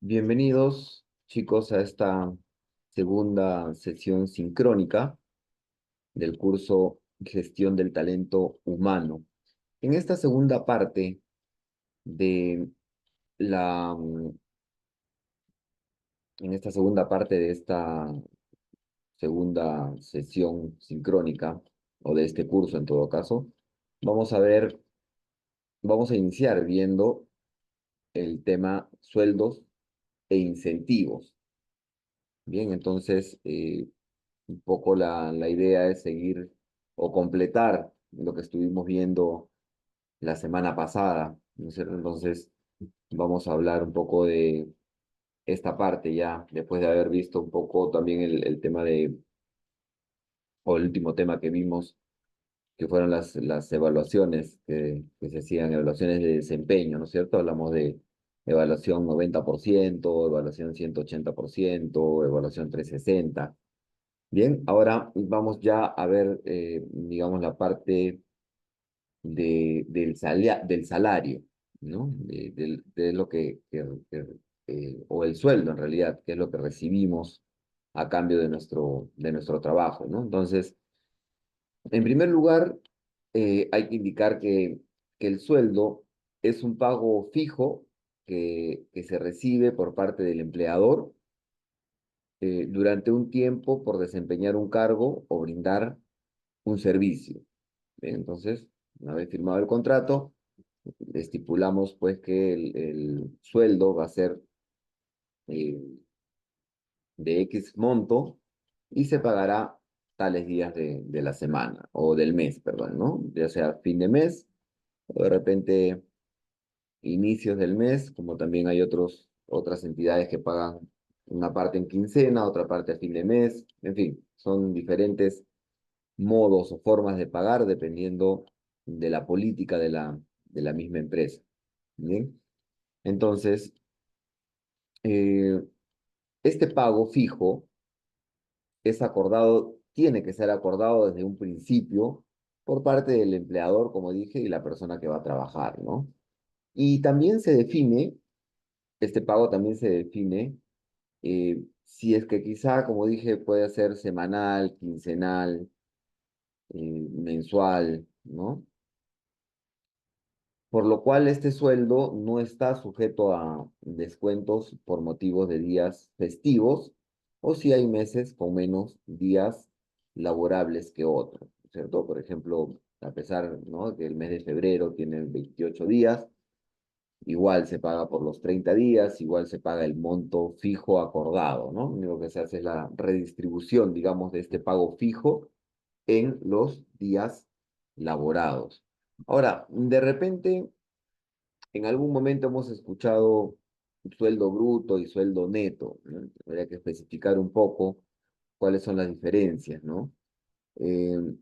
Bienvenidos, chicos, a esta segunda sesión sincrónica del curso Gestión del Talento Humano. En esta segunda parte de la, en esta segunda parte de esta segunda sesión sincrónica, o de este curso en todo caso, vamos a ver, vamos a iniciar viendo el tema sueldos e incentivos. Bien, entonces, un poco la idea es seguir o completar lo que estuvimos viendo la semana pasada, ¿no es cierto? Entonces, vamos a hablar un poco de esta parte ya, después de haber visto un poco también el tema o el último tema que vimos, que fueron las evaluaciones que se hacían, evaluaciones de desempeño, ¿no es cierto? Hablamos de evaluación 90%, evaluación 180%, evaluación 360. Bien, ahora vamos ya a ver, digamos, la parte del salario, ¿no? De lo o el sueldo en realidad, que es lo que recibimos a cambio de nuestro trabajo, ¿no? Entonces, en primer lugar, hay que indicar que el sueldo es un pago fijo que se recibe por parte del empleador durante un tiempo por desempeñar un cargo o brindar un servicio. Bien, entonces, una vez firmado el contrato, estipulamos pues que el sueldo va a ser eh, de X monto y se pagará tales días de la semana o del mes, perdón, ¿no? Ya sea fin de mes o de repente inicios del mes, como también hay otras entidades que pagan una parte en quincena, otra parte a fin de mes, en fin, son diferentes modos o formas de pagar dependiendo de la política de la misma empresa. ¿Bien? Entonces, eh, este pago fijo es acordado, tiene que ser acordado desde un principio por parte del empleador, como dije, y la persona que va a trabajar, ¿no? Y también se define, este pago también se define, si es que quizá, como dije, puede ser semanal, quincenal, mensual, ¿no? Por lo cual este sueldo no está sujeto a descuentos por motivos de días festivos o si hay meses con menos días laborables que otros, ¿cierto? Por ejemplo, a pesar, ¿no?, que el mes de febrero tiene 28 días, igual se paga por los 30 días, igual se paga el monto fijo acordado, ¿no? Lo único que se hace es la redistribución, digamos, de este pago fijo en los días laborados. Ahora, de repente en algún momento hemos escuchado sueldo bruto y sueldo neto, ¿no? Habría que especificar un poco cuáles son las diferencias, ¿no? Eh,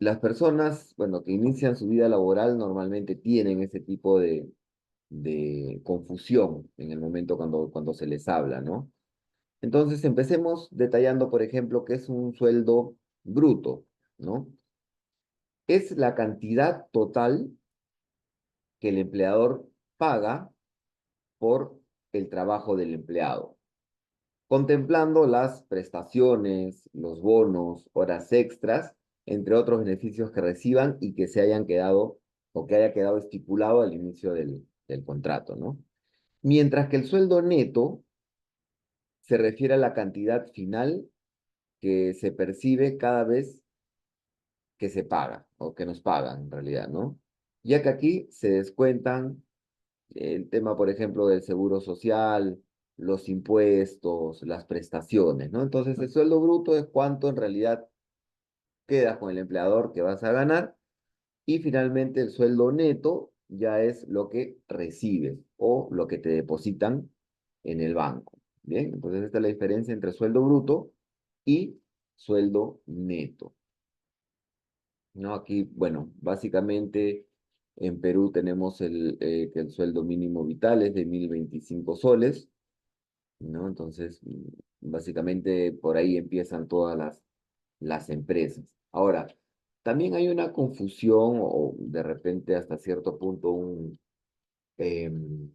las personas, bueno, que inician su vida laboral normalmente tienen ese tipo de confusión en el momento cuando se les habla, ¿no? Entonces, empecemos detallando, por ejemplo, qué es un sueldo bruto, ¿no? Es la cantidad total que el empleador paga por el trabajo del empleado, contemplando las prestaciones, los bonos, horas extras, entre otros beneficios que reciban y que se hayan quedado o que haya quedado estipulado al inicio del contrato, ¿no? Mientras que el sueldo neto se refiere a la cantidad final que se percibe cada vez que se paga o que nos pagan en realidad, ¿no? Ya que aquí se descuentan el tema, por ejemplo, del seguro social, los impuestos, las prestaciones, ¿no? Entonces, el sueldo bruto es cuánto en realidad queda con el empleador que vas a ganar y finalmente el sueldo neto ya es lo que recibes o lo que te depositan en el banco. Bien, entonces esta es la diferencia entre sueldo bruto y sueldo neto, ¿no? Aquí, bueno, básicamente en Perú tenemos que el sueldo mínimo vital es de 1.025 soles, ¿no? Entonces, básicamente por ahí empiezan todas las empresas. Ahora, también hay una confusión o de repente hasta cierto punto em,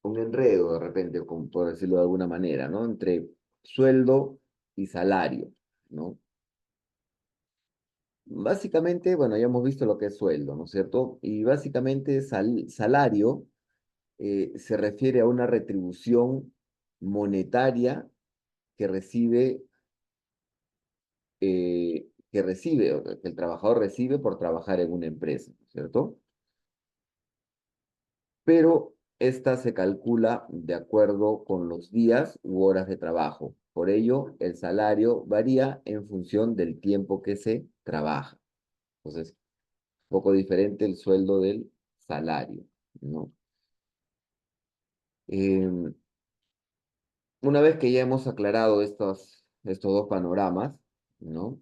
un enredo de repente, por decirlo de alguna manera, ¿no? Entre sueldo y salario, ¿no? Básicamente, bueno, ya hemos visto lo que es sueldo, ¿no es cierto? Y básicamente salario se refiere a una retribución monetaria que o que el trabajador recibe por trabajar en una empresa, ¿cierto? Pero esta se calcula de acuerdo con los días u horas de trabajo. Por ello, el salario varía en función del tiempo que se trabaja. Entonces, un poco diferente el sueldo del salario, ¿no? Em, una vez que ya hemos aclarado estos dos panoramas, ¿no?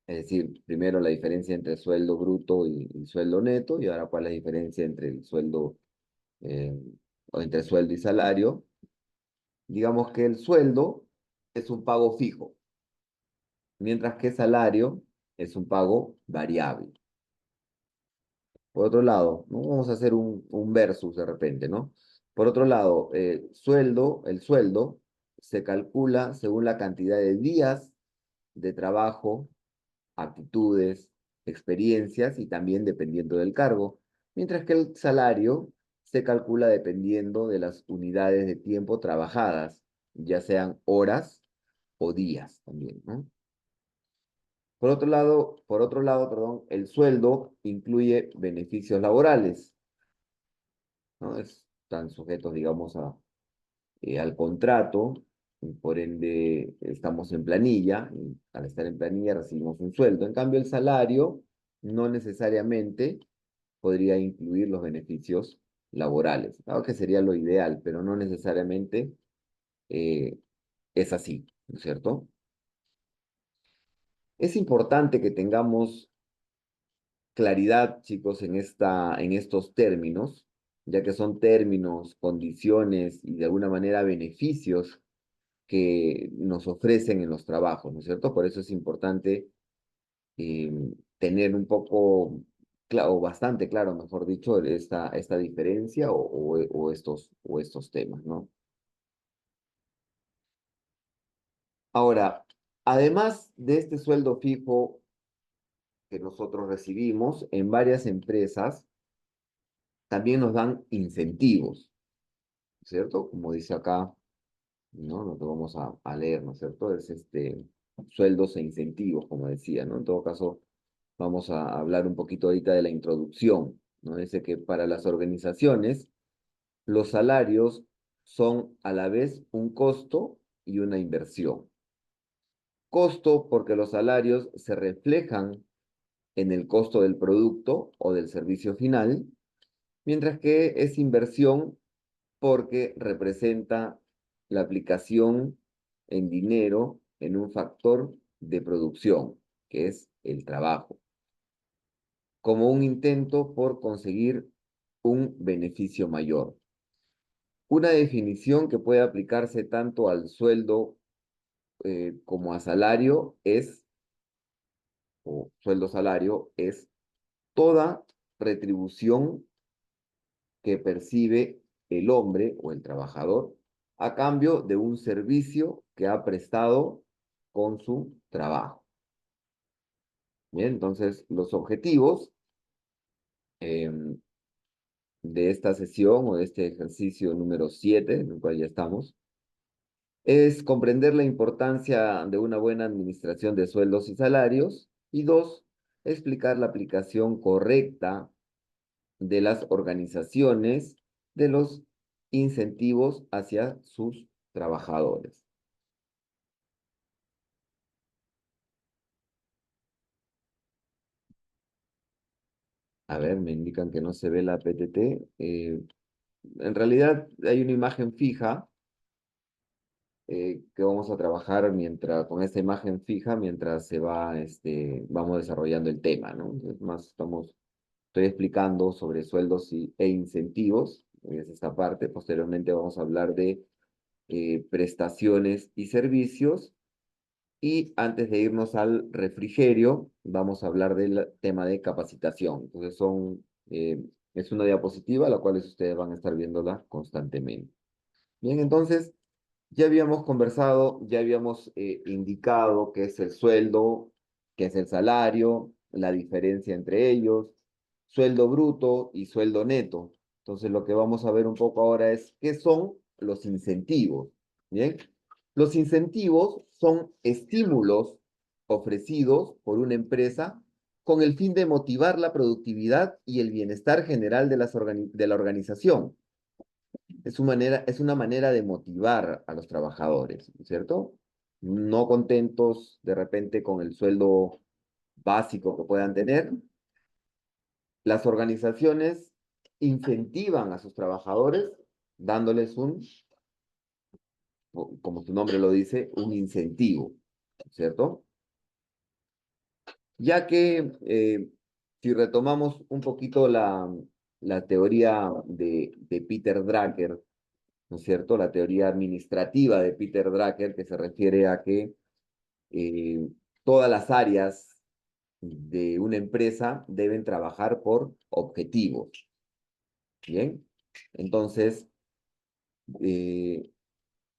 Es decir, primero la diferencia entre sueldo bruto y sueldo neto, y ahora cuál es la diferencia entre el sueldo, eh, o entre sueldo y salario. Digamos que el sueldo es un pago fijo, mientras que salario es un pago variable. Por otro lado, ¿no? Vamos a hacer un versus de repente, ¿no? Por otro lado, el sueldo se calcula según la cantidad de días de trabajo, aptitudes, experiencias y también dependiendo del cargo, mientras que el salario se calcula dependiendo de las unidades de tiempo trabajadas, ya sean horas o días también, ¿no? Perdón, el sueldo incluye beneficios laborales, ¿no? Están sujetos, digamos, al contrato, y por ende estamos en planilla, y al estar en planilla recibimos un sueldo. En cambio, el salario no necesariamente podría incluir los beneficios laborales. Claro que sería lo ideal, pero no necesariamente eh, es así, ¿no es cierto? Es importante que tengamos claridad, chicos, en estos términos, ya que son términos, condiciones y de alguna manera beneficios que nos ofrecen en los trabajos, ¿no es cierto? Por eso es importante eh, tener un poco, o bastante claro, mejor dicho, esta diferencia o estos temas, ¿no? Ahora, además de este sueldo fijo que nosotros recibimos, en varias empresas también nos dan incentivos, ¿cierto? Como dice acá, ¿no? Lo que vamos a leer, ¿no es cierto? Es sueldos e incentivos, como decía, ¿no? En todo caso, vamos a hablar un poquito ahorita de la introducción, ¿no? Dice que para las organizaciones, los salarios son a la vez un costo y una inversión. Costo porque los salarios se reflejan en el costo del producto o del servicio final, mientras que es inversión porque representa la aplicación en dinero en un factor de producción, que es el trabajo, como un intento por conseguir un beneficio mayor. Una definición que puede aplicarse tanto al sueldo como a salario o sueldo-salario, es toda retribución que percibe el hombre o el trabajador a cambio de un servicio que ha prestado con su trabajo. Bien, entonces los objetivos de esta sesión o de este ejercicio número 7, en el cual ya estamos, es comprender la importancia de una buena administración de sueldos y salarios y dos, explicar la aplicación correcta de las organizaciones de los incentivos hacia sus trabajadores. A ver, me indican que no se ve la PTT. En realidad hay una imagen fija que vamos a trabajar con esta imagen fija mientras vamos desarrollando el tema, ¿no? Es más, estoy explicando sobre sueldos e incentivos, es esta parte. Posteriormente vamos a hablar de prestaciones y servicios. Y antes de irnos al refrigerio, vamos a hablar del tema de capacitación. Entonces son Es una diapositiva, la cual ustedes van a estar viéndola constantemente. Bien, entonces, ya habíamos conversado, ya habíamos indicado qué es el sueldo, qué es el salario, la diferencia entre ellos, sueldo bruto y sueldo neto. Entonces, lo que vamos a ver un poco ahora es qué son los incentivos. Bien, los incentivos son estímulos ofrecidos por una empresa con el fin de motivar la productividad y el bienestar general de la organización. Es una manera de motivar a los trabajadores, ¿no es cierto? No contentos de repente con el sueldo básico que puedan tener, las organizaciones incentivan a sus trabajadores dándoles como su nombre lo dice, un incentivo, ¿cierto? Ya que si retomamos un poquito la teoría de Peter Drucker, ¿no es cierto? La teoría administrativa de Peter Drucker, que se refiere a que todas las áreas de una empresa deben trabajar por objetivos, ¿bien? Entonces, eh,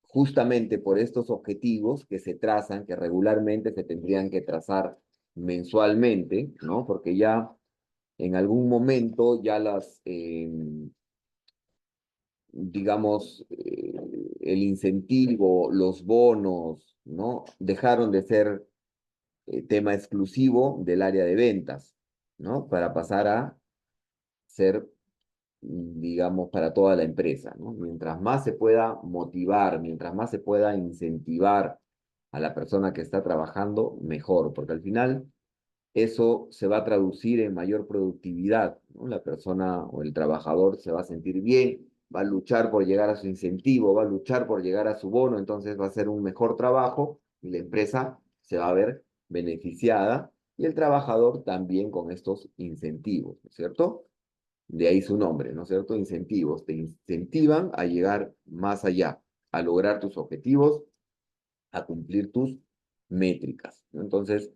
justamente por estos objetivos que se trazan, que regularmente se tendrían que trazar mensualmente, ¿no? Porque ya en algún momento ya digamos, el incentivo, los bonos, ¿no? Dejaron de ser tema exclusivo del área de ventas, ¿no? Para pasar a ser, digamos, para toda la empresa, ¿no? Mientras más se pueda motivar, mientras más se pueda incentivar a la persona que está trabajando, mejor, porque al final eso se va a traducir en mayor productividad, ¿no? La persona o el trabajador se va a sentir bien, va a luchar por llegar a su incentivo, va a luchar por llegar a su bono, entonces va a hacer un mejor trabajo y la empresa se va a ver beneficiada y el trabajador también con estos incentivos, ¿no es cierto? De ahí su nombre, ¿no es cierto? Incentivos, te incentivan a llegar más allá, a lograr tus objetivos, a cumplir tus métricas, ¿no? Entonces,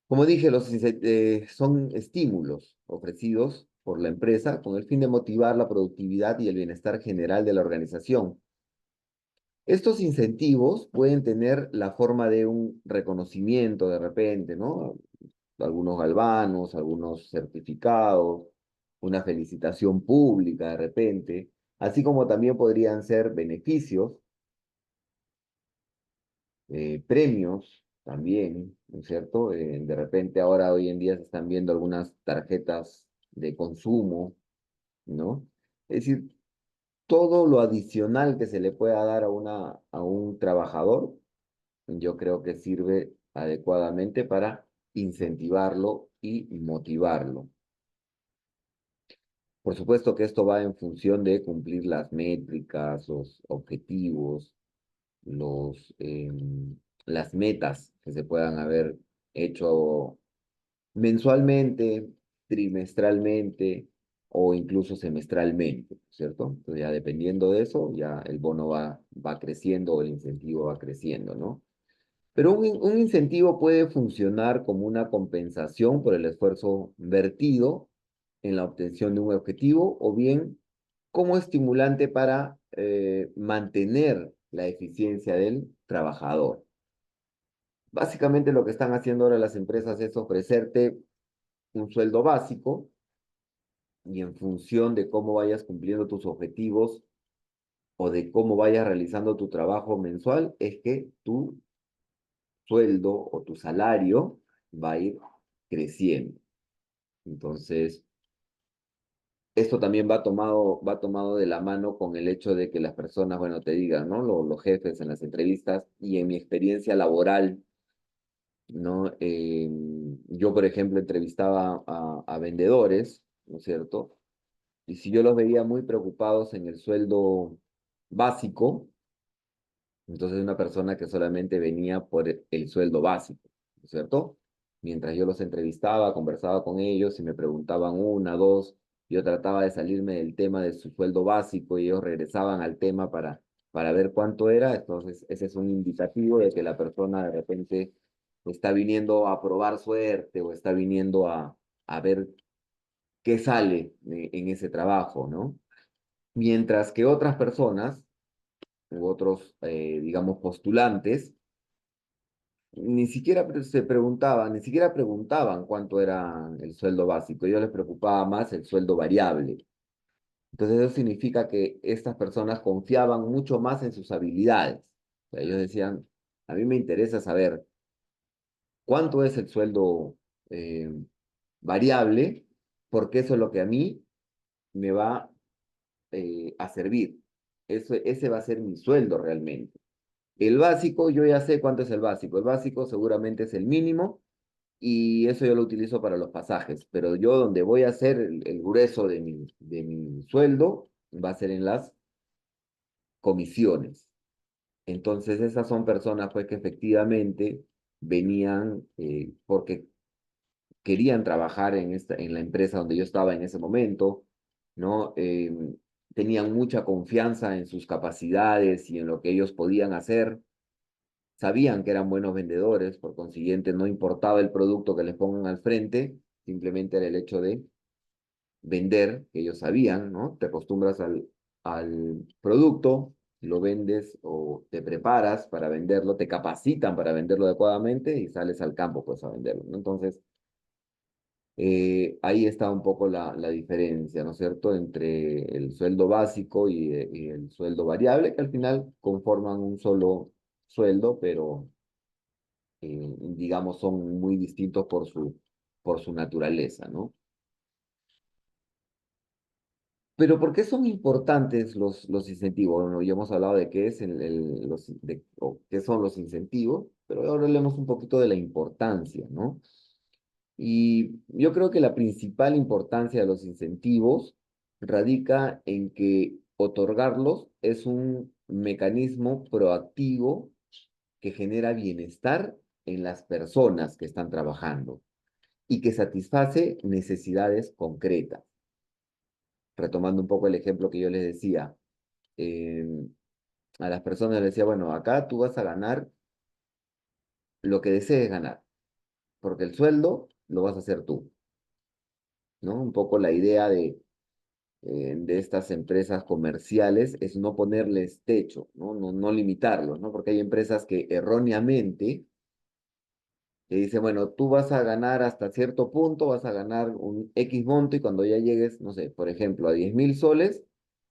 como dije, son estímulos ofrecidos por la empresa con el fin de motivar la productividad y el bienestar general de la organización. Estos incentivos pueden tener la forma de un reconocimiento de repente, ¿no? Algunos galvanos, algunos certificados, una felicitación pública de repente, así como también podrían ser beneficios, premios también, ¿no es cierto? De repente ahora hoy en día se están viendo algunas tarjetas de consumo, ¿no? Es decir, todo lo adicional que se le pueda dar a un trabajador, yo creo que sirve adecuadamente para incentivarlo y motivarlo. Por supuesto que esto va en función de cumplir las métricas, los objetivos, las metas que se puedan haber hecho mensualmente, trimestralmente o incluso semestralmente, ¿cierto? Entonces ya dependiendo de eso, ya el bono va creciendo o el incentivo va creciendo, ¿no? Pero un incentivo puede funcionar como una compensación por el esfuerzo vertido en la obtención de un objetivo o bien como estimulante para mantener la eficiencia del trabajador. Básicamente lo que están haciendo ahora las empresas es ofrecerte un sueldo básico y en función de cómo vayas cumpliendo tus objetivos o de cómo vayas realizando tu trabajo mensual, es que tu sueldo o tu salario va a ir creciendo. Entonces, esto también va tomado de la mano con el hecho de que las personas, bueno, te digan, ¿no? Los jefes en las entrevistas y en mi experiencia laboral, ¿no? Yo, por ejemplo, entrevistaba a vendedores, ¿no es cierto? Y si yo los veía muy preocupados en el sueldo básico, entonces una persona que solamente venía por el sueldo básico, ¿no es cierto? Mientras yo los entrevistaba, conversaba con ellos y me preguntaban una, dos, yo trataba de salirme del tema de su sueldo básico y ellos regresaban al tema para ver cuánto era. Entonces ese es un indicativo de que la persona de repente está viniendo a probar suerte o está viniendo a ver qué sale en ese trabajo, ¿no? Mientras que otras personas u otros, digamos, postulantes, ni siquiera se preguntaban, ni siquiera preguntaban cuánto era el sueldo básico, a ellos les preocupaba más el sueldo variable. Entonces eso significa que estas personas confiaban mucho más en sus habilidades. O sea, ellos decían, a mí me interesa saber cuánto es el sueldo eh, variable, porque eso es lo que a mí me va a servir. Ese va a ser mi sueldo realmente. El básico, yo ya sé cuánto es el básico. El básico seguramente es el mínimo y eso yo lo utilizo para los pasajes, pero yo donde voy a hacer el grueso de mi sueldo va a ser en las comisiones. Entonces esas son personas pues que efectivamente venían porque querían trabajar en la empresa donde yo estaba en ese momento, ¿no? Tenían mucha confianza en sus capacidades y en lo que ellos podían hacer. Sabían que eran buenos vendedores, por consiguiente no importaba el producto que les pongan al frente, simplemente era el hecho de vender, que ellos sabían, ¿no? Te acostumbras al producto, lo vendes o te preparas para venderlo, te capacitan para venderlo adecuadamente y sales al campo pues a venderlo, ¿no? Entonces, ahí está un poco la diferencia, ¿no es cierto?, entre el sueldo básico y el sueldo variable, que al final conforman un solo sueldo, pero digamos, son muy distintos por su naturaleza, ¿no? Pero ¿por qué son importantes los incentivos? Bueno, ya hemos hablado de qué es o qué son los incentivos, pero ahora hablemos un poquito de la importancia, ¿no? Y yo creo que la principal importancia de los incentivos radica en que otorgarlos es un mecanismo proactivo que genera bienestar en las personas que están trabajando y que satisface necesidades concretas. Retomando un poco el ejemplo que yo les decía, eh, a las personas les decía, bueno, acá tú vas a ganar lo que desees ganar, porque el sueldo lo vas a hacer tú, ¿no? Un poco la idea de estas empresas comerciales es no ponerles techo, ¿no? No limitarlos, ¿no? Porque hay empresas que erróneamente te dice, bueno, tú vas a ganar hasta cierto punto, vas a ganar un X monto y cuando ya llegues, no sé, por ejemplo, a 10.000 soles,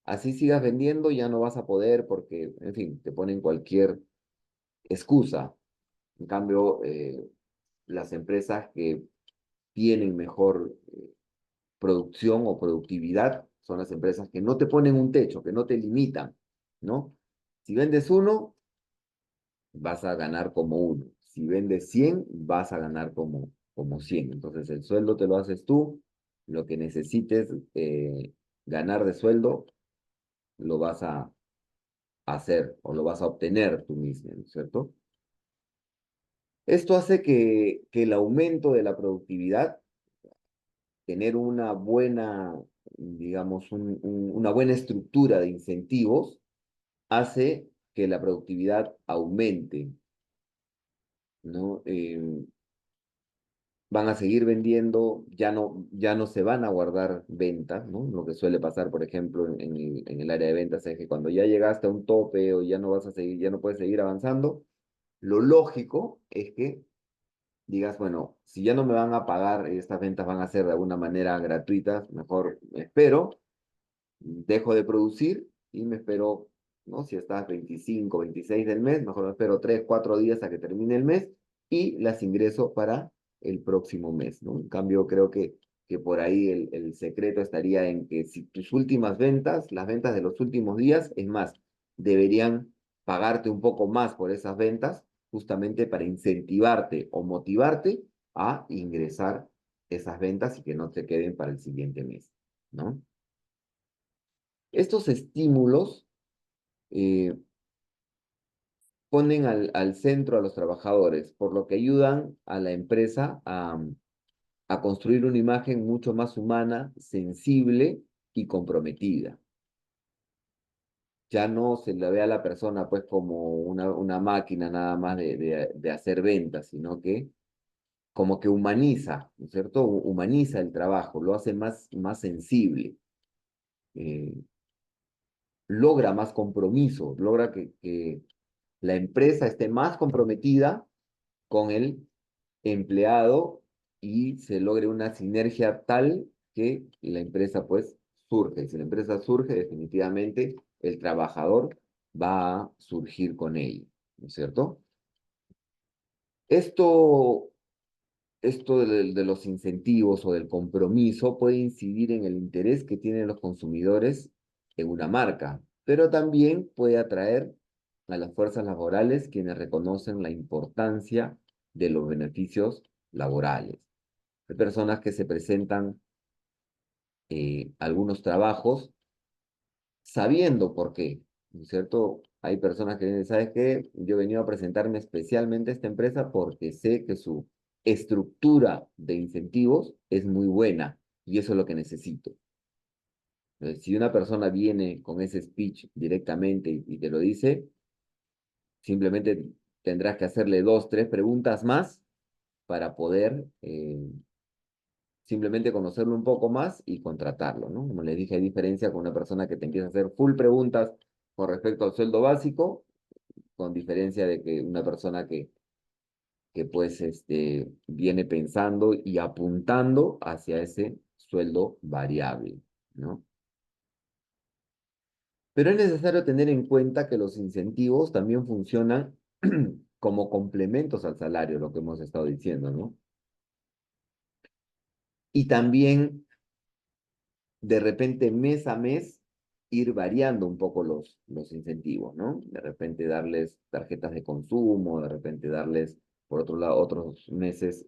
así sigas vendiendo, ya no vas a poder porque, en fin, te ponen cualquier excusa. En cambio, las empresas que tienen mejor producción o productividad son las empresas que no te ponen un techo, que no te limitan, ¿no? Si vendes uno, vas a ganar como uno. Si vendes 100 vas a ganar como 100. Entonces el sueldo te lo haces tú, lo que necesites ganar de sueldo lo vas a hacer o lo vas a obtener tú mismo, ¿no es cierto? Esto hace que el aumento de la productividad, tener una buena, digamos, una buena estructura de incentivos, hace que la productividad aumente, ¿no? Van a seguir vendiendo, ya no se van a guardar ventas, ¿no? Lo que suele pasar, por ejemplo, en el área de ventas es que cuando ya llegaste a un tope o ya no vas a seguir, ya no puedes seguir avanzando, lo lógico es que digas, bueno, si ya no me van a pagar, estas ventas van a ser de alguna manera gratuitas, mejor me espero, dejo de producir y me espero, ¿no? Si estás 25, 26 del mes, mejor me espero 3, 4 días a que termine el mes y las ingreso para el próximo mes, ¿no? En cambio, creo que por ahí el secreto estaría en que si tus últimas ventas, las ventas de los últimos días, es más, deberían pagarte un poco más por esas ventas, justamente para incentivarte o motivarte a ingresar esas ventas y que no te queden para el siguiente mes, ¿no? Estos estímulos eh, ponen al centro a los trabajadores, por lo que ayudan a la empresa a construir una imagen mucho más humana, sensible y comprometida. Ya no se la ve a la persona pues como una máquina nada más de hacer ventas, sino que como que humaniza, ¿no es cierto? Humaniza el trabajo, lo hace más sensible, eh, logra más compromiso, logra que la empresa esté más comprometida con el empleado y se logre una sinergia tal que la empresa pues surge. Si la empresa surge, definitivamente el trabajador va a surgir con ella, ¿no es cierto? Esto, esto de los incentivos o del compromiso puede incidir en el interés que tienen los consumidores en una marca, pero también puede atraer a las fuerzas laborales quienes reconocen la importancia de los beneficios laborales. Hay personas que se presentan algunos trabajos sabiendo por qué, ¿no es cierto? Hay personas que dicen, ¿sabes qué? Yo he venido a presentarme especialmente a esta empresa porque sé que su estructura de incentivos es muy buena y eso es lo que necesito. Entonces, si una persona viene con ese speech directamente y te lo dice, simplemente tendrás que hacerle dos, tres preguntas más para poder simplemente conocerlo un poco más y contratarlo, ¿no? Como les dije, hay diferencia con una persona que te empieza a hacer full preguntas con respecto al sueldo básico, con diferencia de que una persona que pues viene pensando y apuntando hacia ese sueldo variable, ¿no? Pero es necesario tener en cuenta que los incentivos también funcionan como complementos al salario, lo que hemos estado diciendo, ¿no? Y también de repente mes a mes ir variando un poco los incentivos, ¿no? De repente darles tarjetas de consumo, de repente darles, por otro lado, otros meses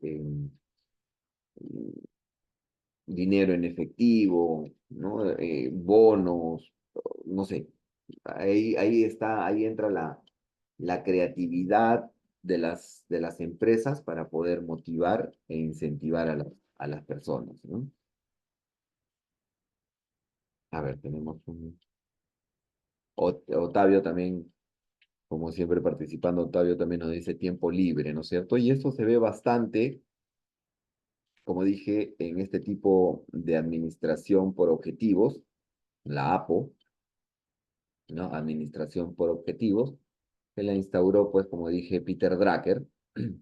dinero en efectivo, ¿no? Bonos, no sé. Ahí está, ahí entra la creatividad de las empresas para poder motivar e incentivar a las personas, ¿no? A ver, tenemos un... Otavio también, como siempre participando, Octavio también nos dice tiempo libre, ¿no es cierto? Y esto se ve bastante, como dije, en este tipo de administración por objetivos, la APO, ¿no? Administración por objetivos, que la instauró, pues, como dije, Peter Drucker,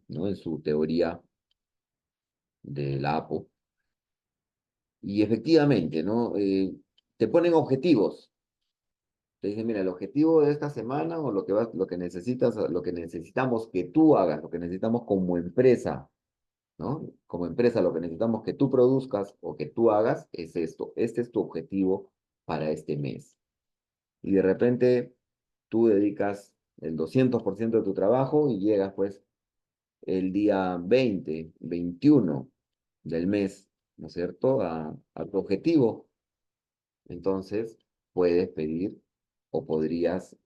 ¿no? En su teoría de la APO. Y efectivamente, ¿no? Te ponen objetivos. Te dicen, mira, el objetivo de esta semana o lo que necesitas, lo que necesitamos que tú hagas, lo que necesitamos como empresa, ¿no? Como empresa, lo que necesitamos que tú produzcas o que tú hagas es esto. Este es tu objetivo para este mes. Y de repente tú dedicas el 200% de tu trabajo y llegas pues el día 20 21 del mes, ¿no es cierto? A tu objetivo. Entonces puedes pedir o podrías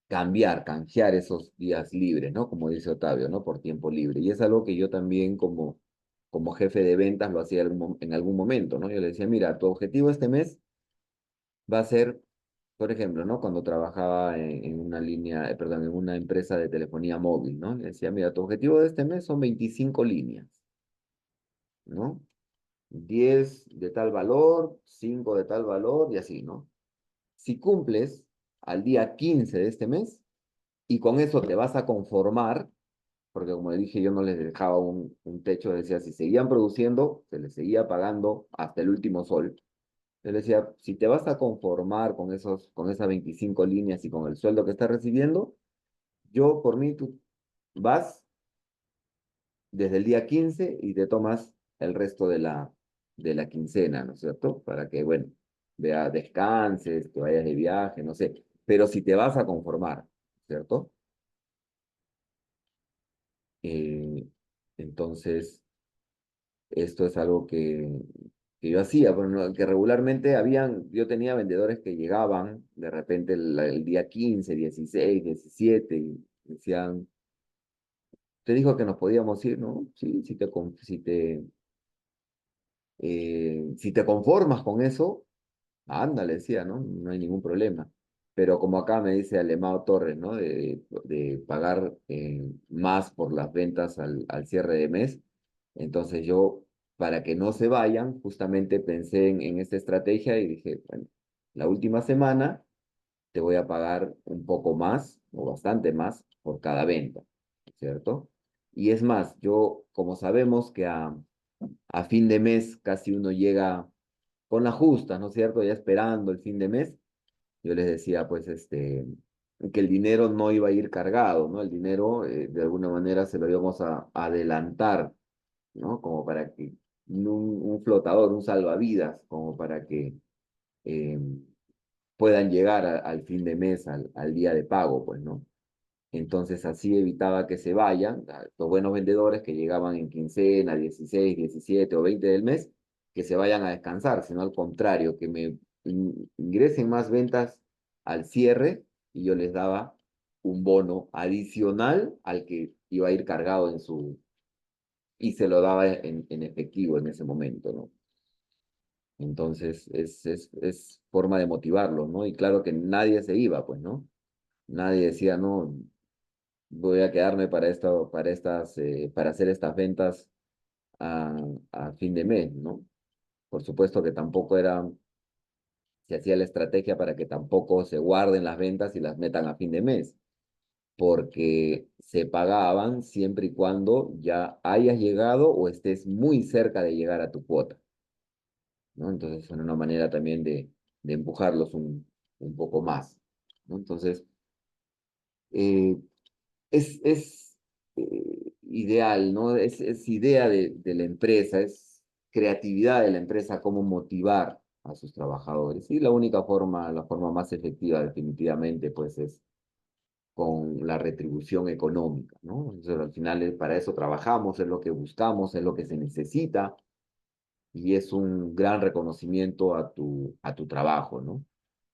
canjear esos días libres, ¿no? Como dice Otavio, ¿no? Por tiempo libre. Y es algo que yo también como jefe de ventas lo hacía en algún momento, ¿no? Yo le decía, mira, tu objetivo este mes va a ser, por ejemplo, ¿no? Cuando trabajaba en una línea, perdón, en una empresa de telefonía móvil, ¿no? Le decía, mira, tu objetivo de este mes son 25 líneas, ¿no? 10 de tal valor, 5 de tal valor y así, ¿no? Si cumples al día 15 de este mes y con eso te vas a conformar, porque como le dije, yo no les dejaba un techo, decía, si seguían produciendo, se les seguía pagando hasta el último sol. Yo les decía, si te vas a conformar con esas 25 líneas y con el sueldo que estás recibiendo, yo por mí tú vas desde el día 15 y te tomas el resto de la quincena, ¿no es cierto? Para que, bueno, vea, descanses, te vayas de viaje, no sé, pero si te vas a conformar, ¿cierto? Eh, entonces, esto es algo que yo hacía, bueno, que regularmente yo tenía vendedores que llegaban de repente el día 15 16 17 y decían, te dijo que nos podíamos ir, ¿no? Sí, si te conformas con eso, ándale, decía, ¿no? No hay ningún problema. pero como acá me dice Alemão Torres, ¿no? De pagar más por las ventas al cierre de mes. Entonces yo, para que no se vayan, justamente pensé en esta estrategia y dije, bueno, la última semana te voy a pagar un poco más o bastante más por cada venta, ¿cierto? Y es más, yo, como sabemos que a fin de mes casi uno llega con las justas, ¿no es cierto? Ya esperando el fin de mes, yo les decía, pues, que el dinero no iba a ir cargado, ¿no? El dinero, de alguna manera, se lo íbamos a adelantar, ¿no? Como para que un flotador, un salvavidas, como para que eh, puedan llegar al fin de mes, al día de pago, pues, ¿no? Entonces así evitaba que se vayan los buenos vendedores que llegaban en quincena, 16, 17 o 20 del mes, que se vayan a descansar, sino al contrario, que me ingresen más ventas al cierre y yo les daba un bono adicional al que iba a ir cargado y se lo daba en efectivo en ese momento, ¿no? Entonces es forma de motivarlos, ¿no? Y claro que nadie se iba, pues, ¿no? Nadie decía, no, voy a quedarme para hacer estas ventas a, a fin de mes, ¿no? Por supuesto que tampoco se hacía la estrategia para que tampoco se guarden las ventas y las metan a fin de mes, porque se pagaban siempre y cuando ya hayas llegado o estés muy cerca de llegar a tu cuota, ¿no? Entonces, son una manera también de empujarlos un poco más, ¿no? Entonces, eh, es ideal, ¿no? Es idea de la empresa, es creatividad de la empresa cómo motivar a sus trabajadores. Y la forma más efectiva definitivamente, pues es con la retribución económica, ¿no? Entonces, al final para eso trabajamos, es lo que buscamos, es lo que se necesita y es un gran reconocimiento a tu trabajo, ¿no?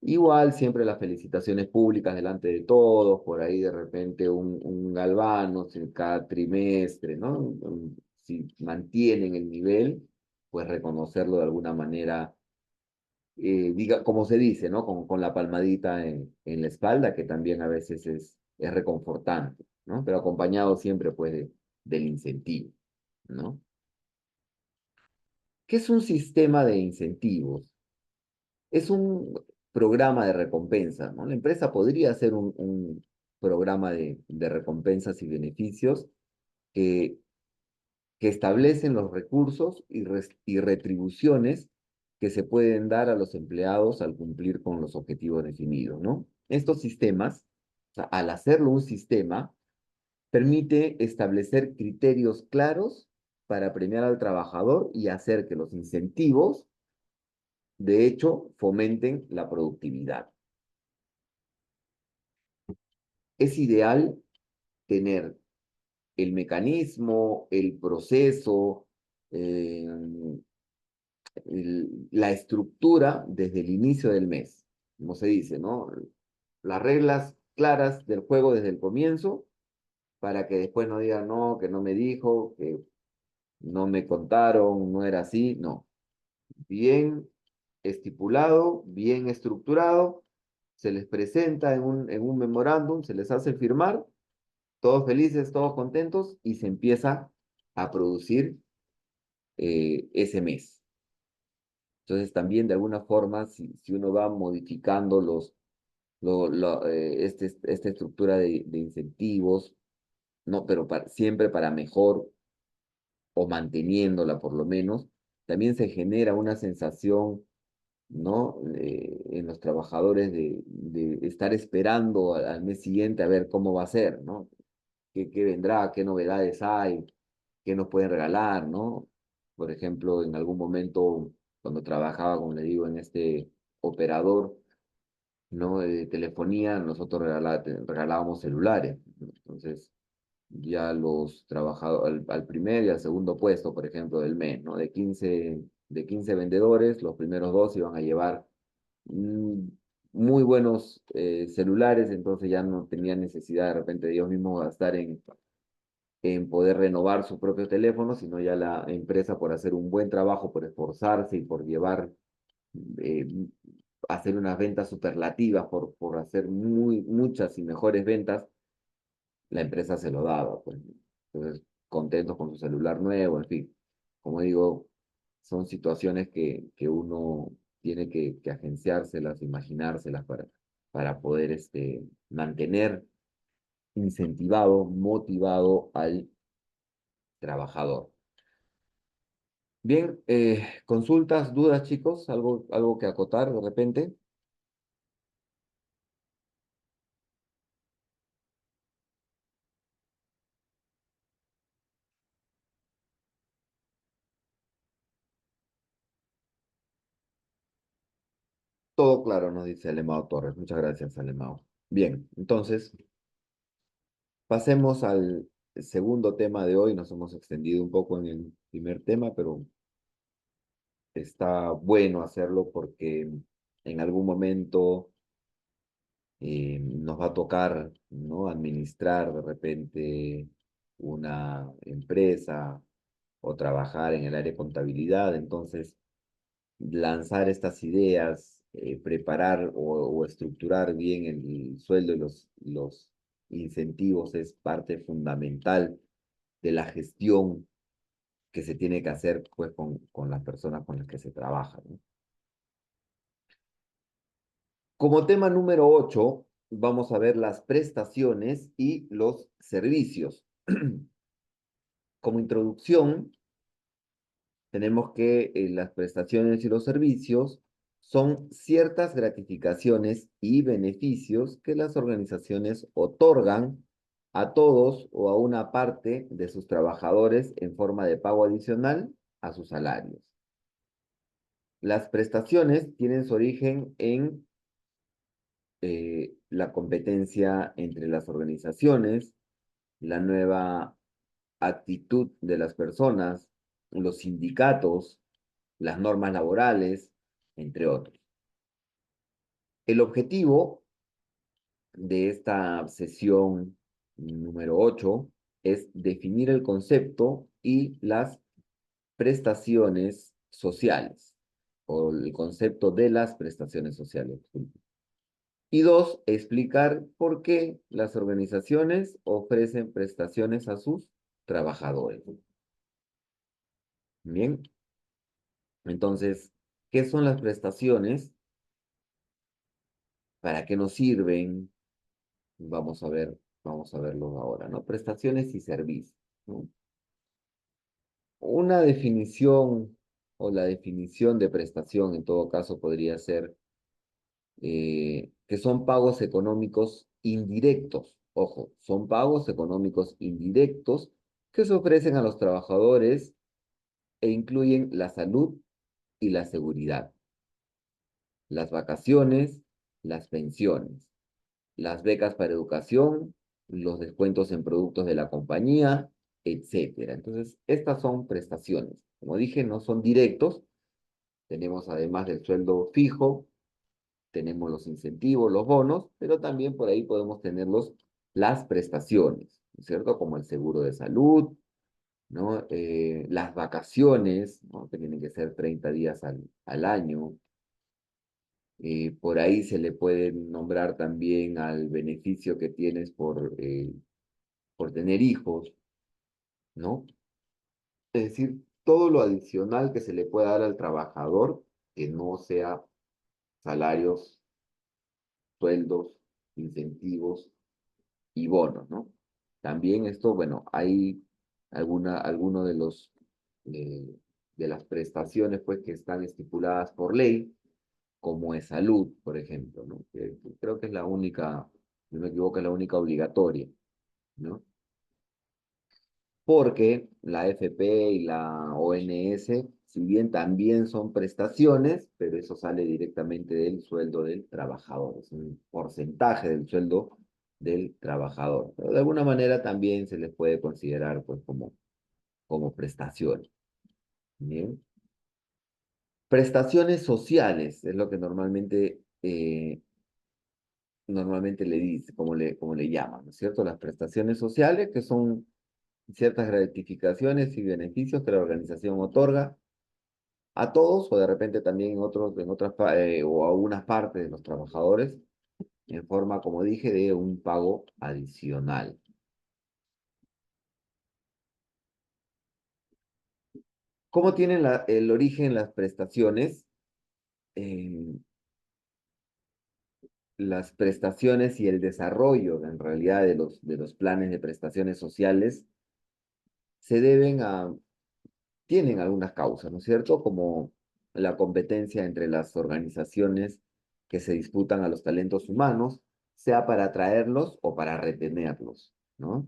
Igual siempre las felicitaciones públicas delante de todos, por ahí de repente un galvano cada trimestre, ¿no? Si mantienen el nivel, pues reconocerlo de alguna manera, diga, como se dice, ¿no? Con la palmadita en la espalda, que también a veces es reconfortante, ¿no? Pero acompañado siempre, pues, del incentivo, ¿no? ¿Qué es un sistema de incentivos? Es un programa de recompensa, ¿no? La empresa podría hacer un programa de recompensas y beneficios que, que establecen los recursos y retribuciones que se pueden dar a los empleados al cumplir con los objetivos definidos, ¿no? Estos sistemas, o sea, al hacerlo un sistema, permite establecer criterios claros para premiar al trabajador y hacer que los incentivos, de hecho, fomenten la productividad. Es ideal tener el mecanismo, el proceso, eh, la estructura desde el inicio del mes, como se dice, ¿no? Las reglas claras del juego desde el comienzo para que después no digan, no, que no me dijo, que no me contaron, no era así, no. Bien estipulado, bien estructurado, se les presenta en un memorándum, se les hace firmar todos felices, todos contentos, y se empieza a producir ese mes. Entonces también de alguna forma, si uno va modificando esta estructura de incentivos, no, pero siempre para mejor o manteniéndola por lo menos, también se genera una sensación, ¿no? En los trabajadores de estar esperando al mes siguiente a ver cómo va a ser, ¿no? ¿Qué vendrá? ¿Qué novedades hay? ¿Qué nos pueden regalar, no? Por ejemplo, en algún momento, cuando trabajaba, como le digo, en este operador, ¿no? De telefonía, nosotros regalábamos celulares, ¿no? Entonces, ya los trabajadores, al primer y al segundo puesto, por ejemplo, del mes, ¿no? De 15 vendedores, los primeros dos iban a llevar mm, muy buenos celulares, entonces ya no tenían necesidad de repente de ellos mismos gastar en poder renovar su propio teléfono, sino ya la empresa por hacer un buen trabajo, por esforzarse y por llevar eh, hacer unas ventas superlativas, por hacer muchas y mejores ventas, la empresa se lo daba, pues. Entonces, contentos con su celular nuevo, en fin. Como digo, son situaciones que uno tiene que agenciárselas, imaginárselas para poder mantener incentivado, motivado al trabajador. Bien, consultas, dudas, chicos, algo que acotar de repente. Todo claro, nos dice Alemao Torres. Muchas gracias, Alemao. Bien, entonces, pasemos al segundo tema de hoy. Nos hemos extendido un poco en el primer tema, pero está bueno hacerlo porque en algún momento nos va a tocar, ¿no? Administrar de repente una empresa o trabajar en el área de contabilidad. Entonces, lanzar estas ideas, preparar o estructurar bien el sueldo y los incentivos es parte fundamental de la gestión que se tiene que hacer pues, con las personas con las que se trabaja, ¿no? Como tema número 8 vamos a ver las prestaciones y los servicios. Como introducción, tenemos que las prestaciones y los servicios son ciertas gratificaciones y beneficios que las organizaciones otorgan a todos o a una parte de sus trabajadores en forma de pago adicional a sus salarios. Las prestaciones tienen su origen en la competencia entre las organizaciones, la nueva actitud de las personas, los sindicatos, las normas laborales, entre otros. El objetivo de esta sesión número 8 es definir el concepto y las prestaciones sociales, o el concepto de las prestaciones sociales. Y dos, explicar por qué las organizaciones ofrecen prestaciones a sus trabajadores. Bien, entonces, ¿qué son las prestaciones? ¿Para qué nos sirven? Vamos a verlo ahora, ¿no? Prestaciones y servicios, ¿no? Una definición o la definición de prestación en todo caso podría ser que son pagos económicos indirectos. Ojo, son pagos económicos indirectos que se ofrecen a los trabajadores e incluyen la salud y la seguridad, las vacaciones, las pensiones, las becas para educación, los descuentos en productos de la compañía, etcétera. Entonces, estas son prestaciones. Como dije, no son directos. Tenemos además del sueldo fijo, tenemos los incentivos, los bonos, pero también por ahí podemos tenerlos las prestaciones, ¿no es cierto? Como el seguro de salud, ¿no? Las vacaciones, ¿no? Que tienen que ser 30 días al año. Por ahí se le puede nombrar también al beneficio que tienes por tener hijos, ¿no? Es decir, todo lo adicional que se le pueda dar al trabajador que no sea salarios, sueldos, incentivos y bonos, ¿no? También esto, bueno, hay alguno eh, de las prestaciones, pues, que están estipuladas por ley, como es salud, por ejemplo, ¿no? Que creo que es la única, si no me equivoco, es la única obligatoria, ¿no? Porque la AFP y la ONS, si bien también son prestaciones, pero eso sale directamente del sueldo del trabajador, es un porcentaje del sueldo del trabajador. Pero de alguna manera también se les puede considerar pues como prestaciones. Bien. Prestaciones sociales es lo que normalmente le dice, como le llaman, ¿no es cierto? Las prestaciones sociales, que son ciertas gratificaciones y beneficios que la organización otorga a todos o de repente también en otras o a algunas partes de los trabajadores en forma, como dije, de un pago adicional. ¿Cómo tienen el origen las prestaciones? Eh, las prestaciones y el desarrollo, en realidad, de los planes de prestaciones sociales se deben a, tienen algunas causas, ¿no es cierto? Como la competencia entre las organizaciones que se disputan a los talentos humanos, sea para atraerlos o para retenerlos, ¿no?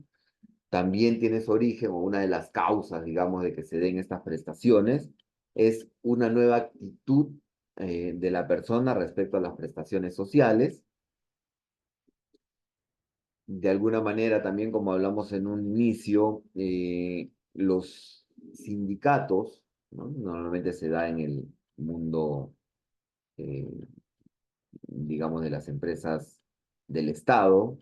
También tiene su origen, o una de las causas, digamos, de que se den estas prestaciones, es una nueva actitud de la persona respecto a las prestaciones sociales. De alguna manera, también como hablamos en un inicio, los sindicatos, ¿no? Normalmente se da en el mundo, eh, digamos, de las empresas del Estado,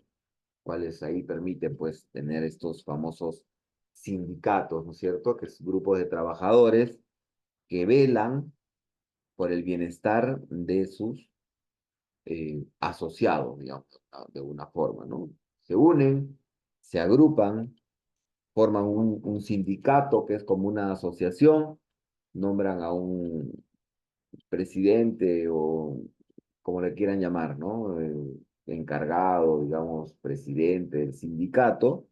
cuales ahí permiten, pues, tener estos famosos sindicatos, ¿no es cierto? Que es grupos de trabajadores que velan por el bienestar de sus asociados, digamos, de una forma, ¿no? Se unen, se agrupan, forman un sindicato que es como una asociación, nombran a un presidente o como le quieran llamar, ¿no? Encargado, digamos, presidente del sindicato,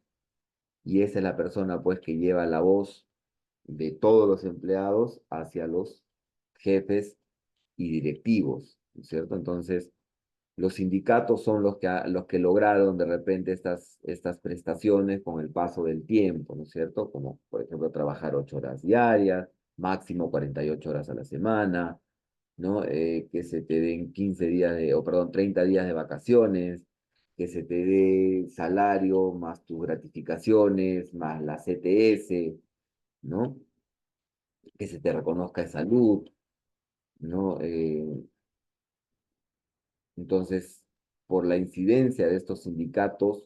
y esa es la persona pues que lleva la voz de todos los empleados hacia los jefes y directivos, ¿no es cierto? Entonces, los sindicatos son los que lograron de repente estas prestaciones con el paso del tiempo, ¿no es cierto? Como, por ejemplo, trabajar 8 horas diarias, máximo 48 horas a la semana, ¿no? Que se te den 15 días o perdón, 30 días de vacaciones, que se te dé salario más tus gratificaciones, más la CTS, ¿no? Que se te reconozca de salud, ¿no? Entonces, por la incidencia de estos sindicatos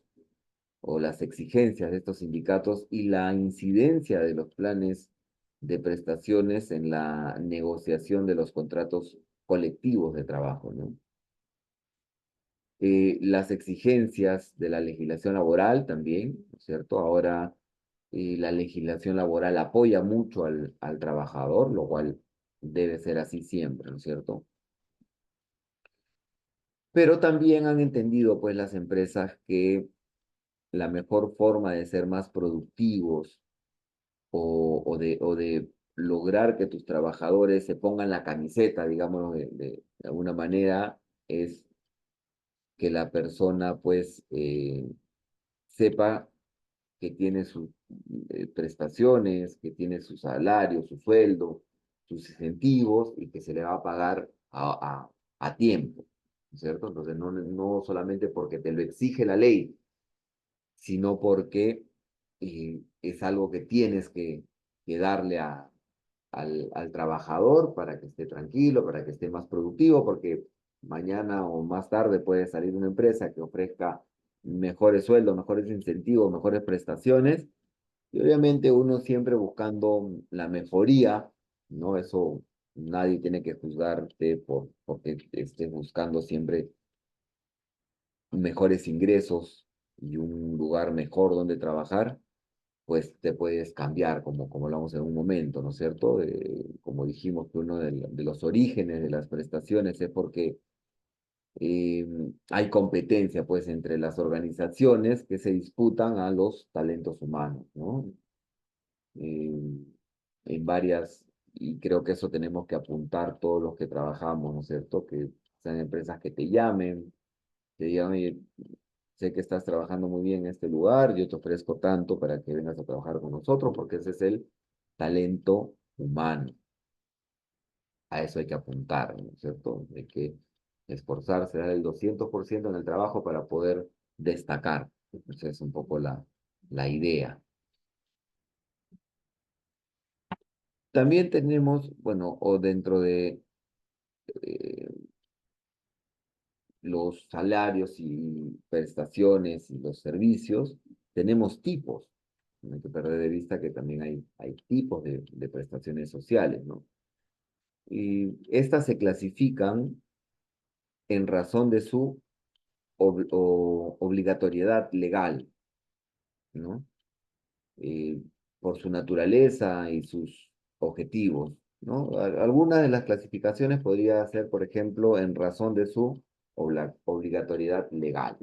o las exigencias de estos sindicatos y la incidencia de los planes de prestaciones en la negociación de los contratos colectivos de trabajo, ¿no? Las exigencias de la legislación laboral también, ¿no es cierto? Ahora la legislación laboral apoya mucho al trabajador, lo cual debe ser así siempre, ¿no es cierto? Pero también han entendido, pues, las empresas que la mejor forma de ser más productivos o de lograr que tus trabajadores se pongan la camiseta, digamos, de alguna manera, es que la persona, pues, sepa que tiene sus prestaciones, que tiene su salario, su sueldo, sus incentivos y que se le va a pagar a tiempo, ¿no es cierto? Entonces, no solamente porque te lo exige la ley, sino porque es algo que tienes que darle al trabajador para que esté tranquilo, para que esté más productivo, porque mañana o más tarde puede salir una empresa que ofrezca mejores sueldos, mejores incentivos, mejores prestaciones, y obviamente uno siempre buscando la mejoría, ¿no? Eso nadie tiene que juzgarte porque estés buscando siempre mejores ingresos y un lugar mejor donde trabajar, pues te puedes cambiar, como hablamos en un momento, ¿no es cierto? Como dijimos que uno de los orígenes de las prestaciones es porque eh, hay competencia, pues, entre las organizaciones que se disputan a los talentos humanos, ¿no? Eh, en varias, y creo que eso tenemos que apuntar todos los que trabajamos, ¿no es cierto? Que sean empresas que te llamen, te digan, oye, sé que estás trabajando muy bien en este lugar, yo te ofrezco tanto para que vengas a trabajar con nosotros, porque ese es el talento humano. A eso hay que apuntar, ¿no es cierto? Hay que esforzarse, dar el 200% en el trabajo para poder destacar. Esa es un poco la idea. También tenemos, bueno, o dentro de eh, los salarios y prestaciones y los servicios, tenemos tipos. No hay que perder de vista que también hay tipos de prestaciones sociales, ¿no? Y estas se clasifican en razón de su obligatoriedad legal, ¿no? Eh, por su naturaleza y sus objetivos, ¿no? Algunas de las clasificaciones podría ser, por ejemplo, en razón de su obligatoriedad legal,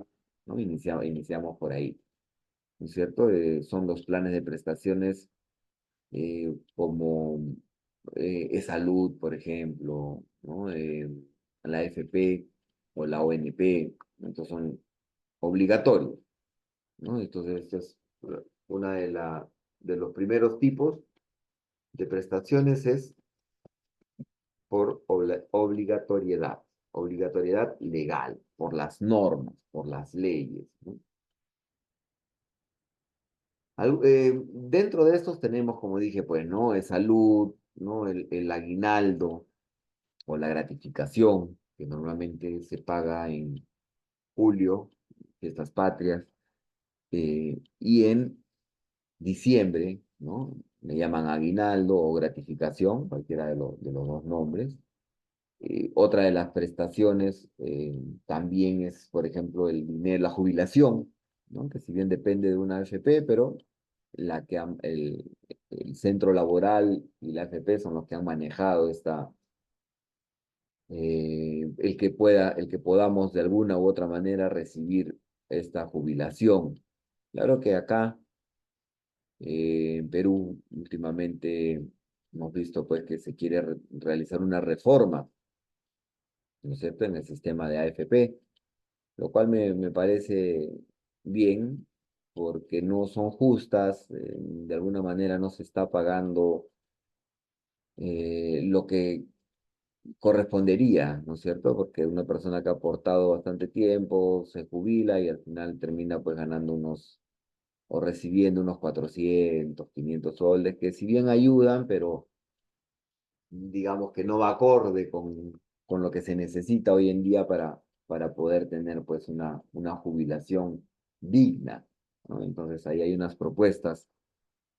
¿no? Iniciamos por ahí, ¿no es cierto? Son los planes de prestaciones como salud, por ejemplo, ¿no? La AFP o la ONP, entonces son obligatorios, ¿no? Entonces, esta es una de los primeros tipos de prestaciones es por obligatoriedad, obligatoriedad legal, por las normas, por las leyes, ¿no? Dentro de estos tenemos, como dije, pues, ¿no? Es salud, ¿no? El aguinaldo o la gratificación, que normalmente se paga en julio, fiestas patrias, y en diciembre, ¿no? Le llaman aguinaldo o gratificación, cualquiera de los dos nombres. Otra de las prestaciones también es, por ejemplo, el dinero, la jubilación, ¿no? Que si bien depende de una AFP, pero el centro laboral y la AFP son los que han manejado el que podamos de alguna u otra manera recibir esta jubilación. Claro que acá en Perú últimamente hemos visto pues que se quiere realizar una reforma, ¿no es cierto?, en el sistema de AFP, lo cual me parece bien porque no son justas, de alguna manera no se está pagando lo que correspondería, ¿no es cierto? Porque una persona que ha aportado bastante tiempo se jubila y al final termina pues ganando o recibiendo unos 400, 500 soles, que si bien ayudan, pero digamos que no va acorde con lo que se necesita hoy en día para poder tener pues una jubilación digna, ¿no? Entonces ahí hay unas propuestas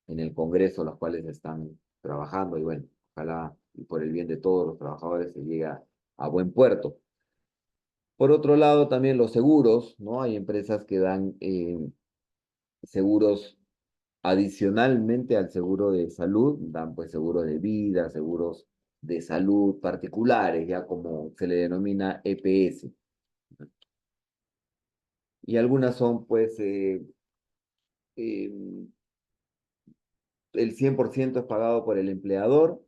en el Congreso las cuales están trabajando y bueno, ojalá y por el bien de todos los trabajadores se llegue a buen puerto. Por otro lado, también los seguros, ¿no? Hay empresas que dan seguros adicionalmente al seguro de salud, dan pues seguros de vida, seguros de salud particulares, ya como se le denomina EPS. Y algunas son pues eh, el 100% es pagado por el empleador,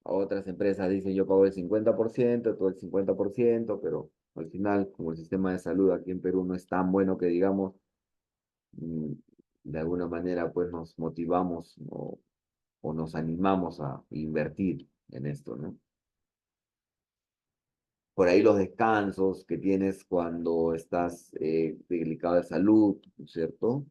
a otras empresas dicen yo pago el 50%, todo el 50%, pero al final, como el sistema de salud aquí en Perú no es tan bueno que digamos, mm, de alguna manera pues nos motivamos o nos animamos a invertir en esto, ¿no? Por ahí los descansos que tienes cuando estás delicado de salud, ¿no es cierto?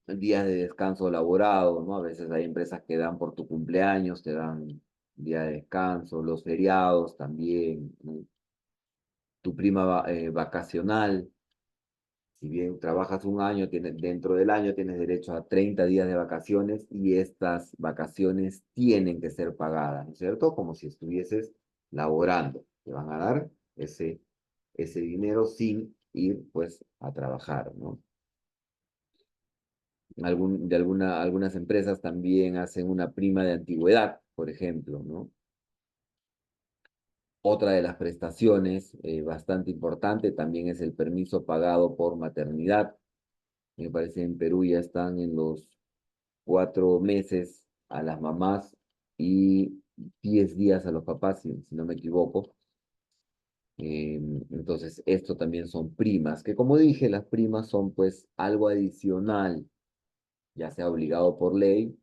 Días de descanso laborado, ¿no? A veces hay empresas que dan por tu cumpleaños, te dan día de descanso, los feriados también, ¿no? Tu prima vacacional, si bien trabajas un año, dentro del año tienes derecho a 30 días de vacaciones y estas vacaciones tienen que ser pagadas, ¿no es cierto? Como si estuvieses laborando. Te van a dar ese dinero sin ir pues a trabajar, ¿no? Algunas empresas también hacen una prima de antigüedad, por ejemplo, ¿no? Otra de las prestaciones bastante importante también es el permiso pagado por maternidad. Me parece en Perú ya están en los 4 meses a las mamás y 10 días a los papás, si no me equivoco. Entonces, esto también son primas, que como dije, las primas son pues algo adicional, ya sea obligado por ley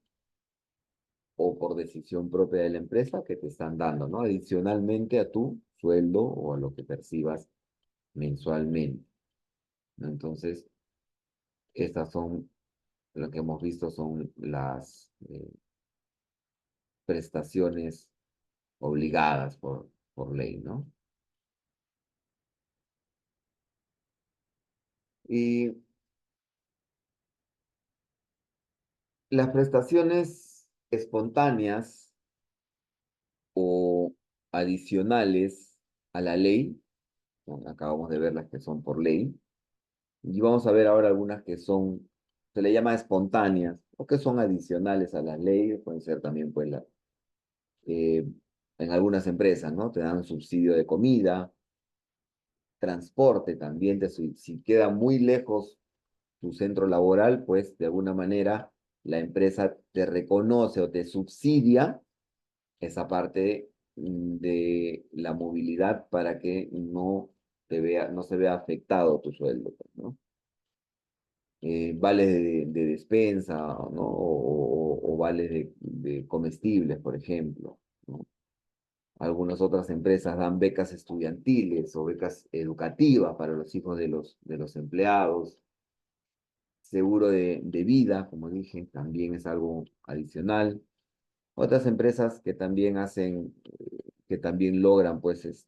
o por decisión propia de la empresa que te están dando, ¿no? Adicionalmente a tu sueldo o a lo que percibas mensualmente, ¿no? Entonces, estas son, lo que hemos visto son las prestaciones obligadas por ley, ¿no? Y las prestaciones espontáneas o adicionales a la ley. Bueno, acabamos de ver las que son por ley. Y vamos a ver ahora algunas que son, se le llama espontáneas, o que son adicionales a las leyes, pueden ser también, pues, eh, en algunas empresas, ¿no? Te dan subsidio de comida, transporte también, si queda muy lejos tu centro laboral, pues, de alguna manera, la empresa te reconoce o te subsidia esa parte de la movilidad para que no se vea afectado tu sueldo, pues, ¿no? Vales de despensa, ¿no? O vales de comestibles, por ejemplo, ¿no? Algunas otras empresas dan becas estudiantiles o becas educativas para los hijos de los empleados. Seguro de vida, como dije, también es algo adicional. Otras empresas que también hacen, que también logran, pues,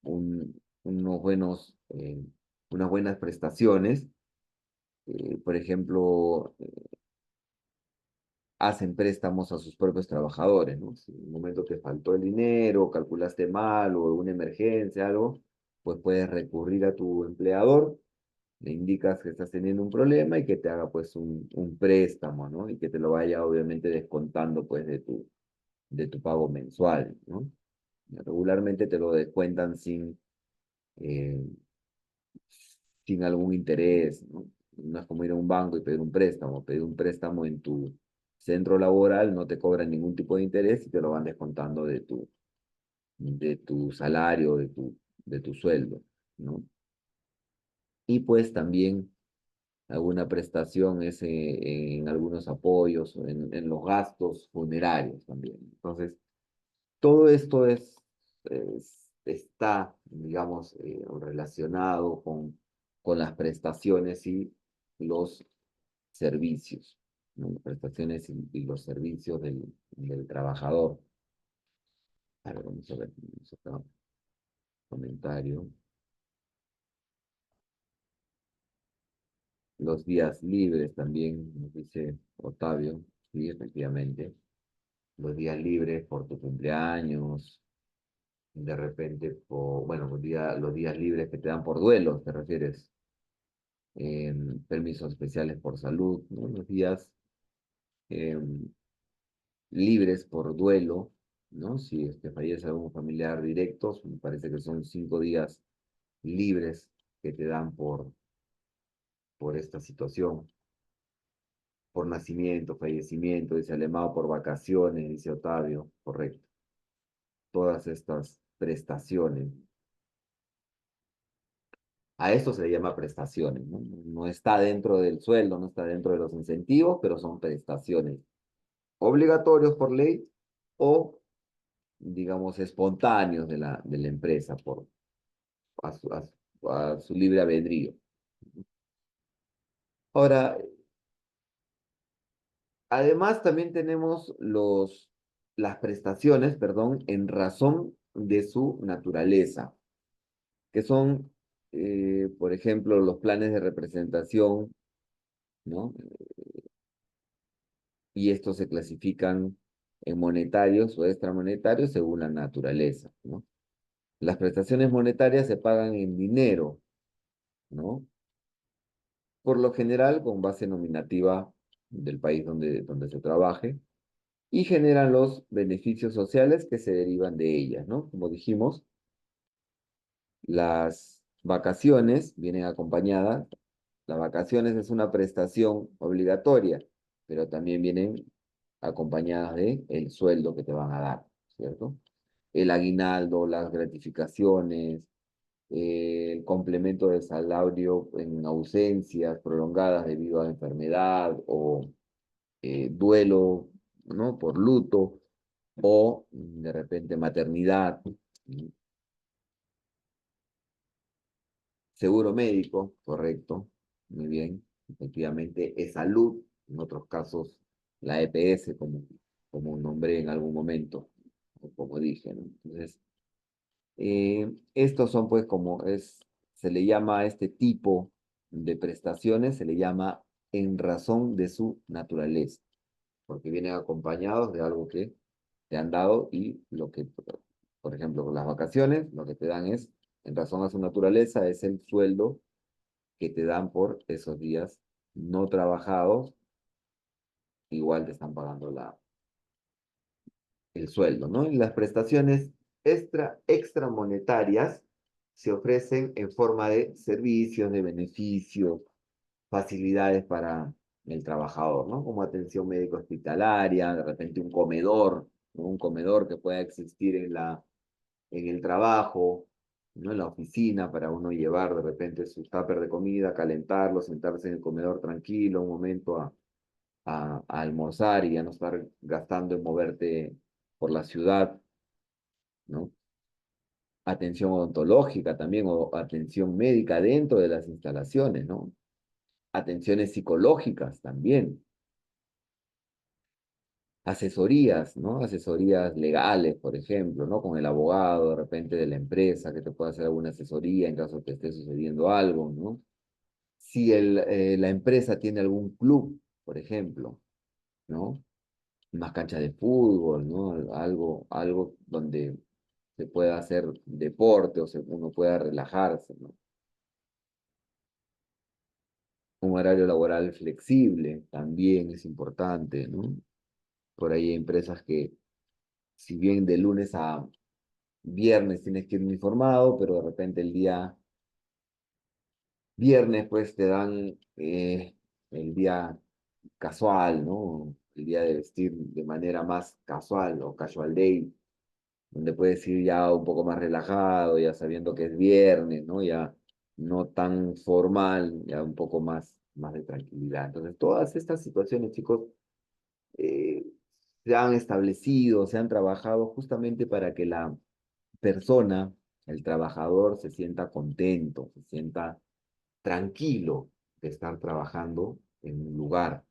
unos buenos, unas buenas prestaciones. Por ejemplo, hacen préstamos a sus propios trabajadores, ¿no? Si en un momento te faltó el dinero, calculaste mal o una emergencia, algo, pues puedes recurrir a tu empleador, le indicas que estás teniendo un problema y que te haga pues un préstamo, ¿no? Y que te lo vaya obviamente descontando pues de tu pago mensual, ¿no? Regularmente te lo descuentan eh, sin algún interés, ¿no? No es como ir a un banco y pedir un préstamo en tu centro laboral, no te cobran ningún tipo de interés y te lo van descontando de tu salario, de tu sueldo, ¿no? Y pues también alguna prestación es en algunos apoyos, en los gastos funerarios también. Entonces, todo esto está, digamos, relacionado con las prestaciones y los servicios, ¿no? Las prestaciones y los servicios del trabajador. A ver, vamos a ver, vamos acá, comentario. Los días libres también, nos dice Octavio, sí, efectivamente. Los días libres por tu cumpleaños, de repente, bueno, los días libres que te dan por duelo, ¿te refieres? Permisos especiales por salud, ¿no? Los días eh, libres por duelo, ¿no? Si fallece algún familiar directo, me parece que son 5 días libres que te dan por esta situación, por nacimiento, fallecimiento, dice Alemão, por vacaciones, dice Otavio, correcto. Todas estas prestaciones. A esto se le llama prestaciones, ¿no? No está dentro del sueldo, no está dentro de los incentivos, pero son prestaciones obligatorios por ley o, digamos, espontáneos de la empresa a su, a a su libre albedrío. Ahora, además también tenemos las prestaciones, perdón, en razón de su naturaleza, que son, por ejemplo, los planes de representación, ¿no? Y estos se clasifican en monetarios o extramonetarios según la naturaleza, ¿no? Las prestaciones monetarias se pagan en dinero, ¿no? Por lo general con base nominativa del país donde se trabaje, y generan los beneficios sociales que se derivan de ellas, ¿no? Como dijimos, las vacaciones vienen acompañadas. Las vacaciones es una prestación obligatoria, pero también vienen acompañadas de el sueldo que te van a dar, ¿cierto? El aguinaldo, las gratificaciones, el complemento de salario en ausencias prolongadas debido a enfermedad o duelo, ¿no? Por luto o de repente maternidad, ¿no? Seguro médico, correcto, muy bien, efectivamente, es salud, en otros casos la EPS, como nombré en algún momento, o como dije, ¿no? Entonces, estos son pues se le llama a este tipo de prestaciones, se le llama en razón de su naturaleza, porque vienen acompañados de algo que te han dado y lo que, por ejemplo, con las vacaciones, lo que te dan es, en razón a su naturaleza, es el sueldo que te dan por esos días no trabajados, igual te están pagando el sueldo, ¿no? Y las prestaciones extra monetarias se ofrecen en forma de servicios, de beneficios, facilidades para el trabajador, ¿no? Como atención médico hospitalaria, de repente un comedor, ¿no? Un comedor que pueda existir en el trabajo, ¿no? En la oficina, para uno llevar de repente su tupper de comida, calentarlo, sentarse en el comedor tranquilo, un momento a almorzar y ya no estar gastando en moverte por la ciudad, ¿no? Atención odontológica también, o atención médica dentro de las instalaciones, ¿no? Atenciones psicológicas también, asesorías, ¿no? Asesorías legales, por ejemplo, ¿no? Con el abogado de repente de la empresa que te pueda hacer alguna asesoría en caso de que esté sucediendo algo, ¿no? Si la empresa tiene algún club, por ejemplo, ¿no? Más cancha de fútbol, ¿no? Algo donde se pueda hacer deporte o uno pueda relajarse, ¿no? Un horario laboral flexible también es importante, ¿no? Por ahí hay empresas que, si bien de lunes a viernes tienes que ir uniformado, pero de repente el día viernes pues te dan el día casual, ¿no? El día de vestir de manera más casual o casual day, donde puedes ir ya un poco más relajado, ya sabiendo que es viernes, ¿no? Ya no tan formal, ya un poco más de tranquilidad. Entonces, todas estas situaciones, chicos, eh, se han establecido, se han trabajado justamente para que la persona, el trabajador, se sienta contento, se sienta tranquilo de estar trabajando en un lugar.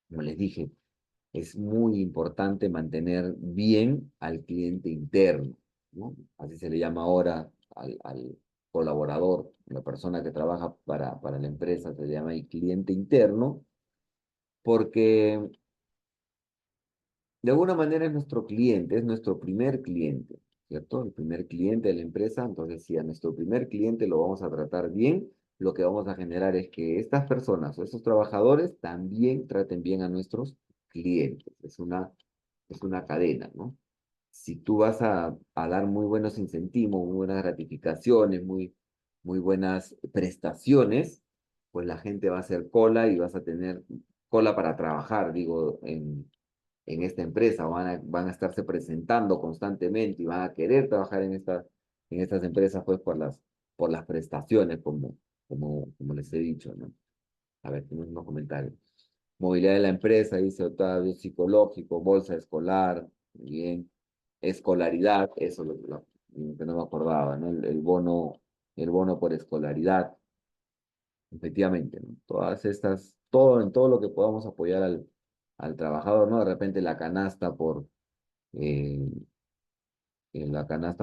Como les dije, es muy importante mantener bien al cliente interno, ¿no? Así se le llama ahora al colaborador, la persona que trabaja para la empresa, se le llama el cliente interno, porque de alguna manera es nuestro cliente, es nuestro primer cliente, ¿cierto? El primer cliente de la empresa. Entonces, si a nuestro primer cliente lo vamos a tratar bien, lo que vamos a generar es que estas personas o estos trabajadores también traten bien a nuestros clientes. Es una cadena, ¿no? Si tú vas a dar muy buenos incentivos, muy buenas gratificaciones, muy buenas prestaciones, pues la gente va a hacer cola y vas a tener cola para trabajar, digo, en esta empresa, van a estarse presentando constantemente y van a querer trabajar en estas empresas, pues por las prestaciones, como les he dicho, ¿no? A ver, tenemos unos comentarios. Movilidad de la empresa, dice Octavio, psicológico, bolsa escolar, bien, escolaridad, eso lo que no me acordaba, ¿no? El bono por escolaridad, efectivamente, ¿no? Todas estas, en todo lo que podamos apoyar al trabajador, ¿no? De repente eh, la canasta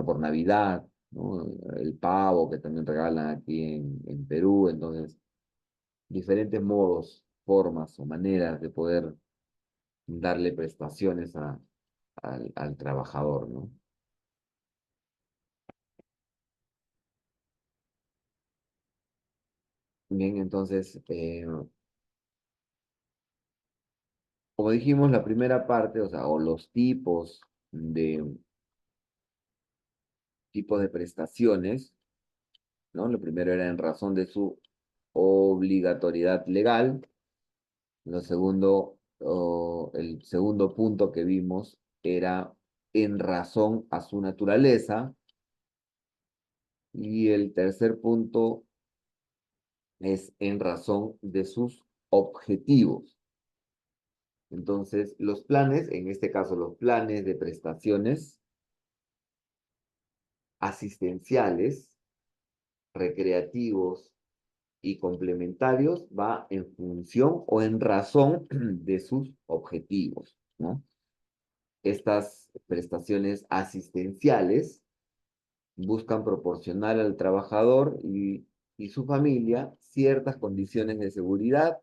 por Navidad, ¿no? El pavo que también regalan aquí en Perú, entonces, diferentes modos, formas o maneras de poder darle prestaciones al trabajador, ¿no? Bien, entonces, como dijimos, la primera parte, o sea, o los tipos de prestaciones, ¿no? Lo primero era en razón de su obligatoriedad legal. El segundo punto que vimos era en razón a su naturaleza. Y el tercer punto es en razón de sus objetivos. Entonces, los planes, en este caso los planes de prestaciones asistenciales, recreativos y complementarios, va en función o en razón de sus objetivos, ¿no? Estas prestaciones asistenciales buscan proporcionar al trabajador y su familia ciertas condiciones de seguridad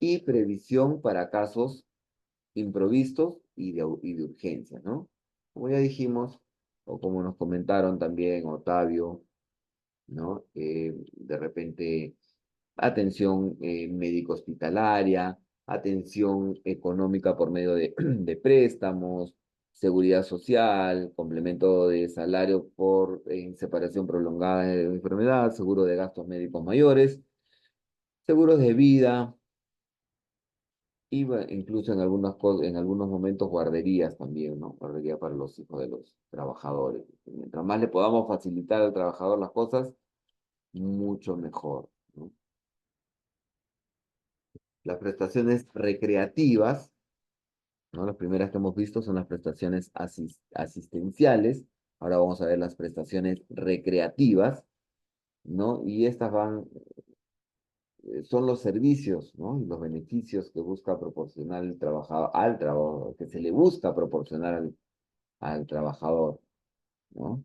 y previsión para casos improvistos y de urgencia, ¿no? Como ya dijimos, o como nos comentaron también Otavio, ¿no? De repente, atención médico hospitalaria, atención económica por medio de, de préstamos, seguridad social, complemento de salario por separación prolongada de enfermedad, seguro de gastos médicos mayores, seguros de vida, y incluso en en algunos momentos guarderías también, ¿no? Guardería para los hijos de los trabajadores. Mientras más le podamos facilitar al trabajador las cosas, mucho mejor, ¿no? Las prestaciones recreativas, ¿no? Las primeras que hemos visto son las prestaciones asistenciales. Ahora vamos a ver las prestaciones recreativas, ¿no? Y estas son los servicios, ¿no? Y los beneficios que busca proporcionar el trabajador al trabajador, que se le busca proporcionar al trabajador, ¿no?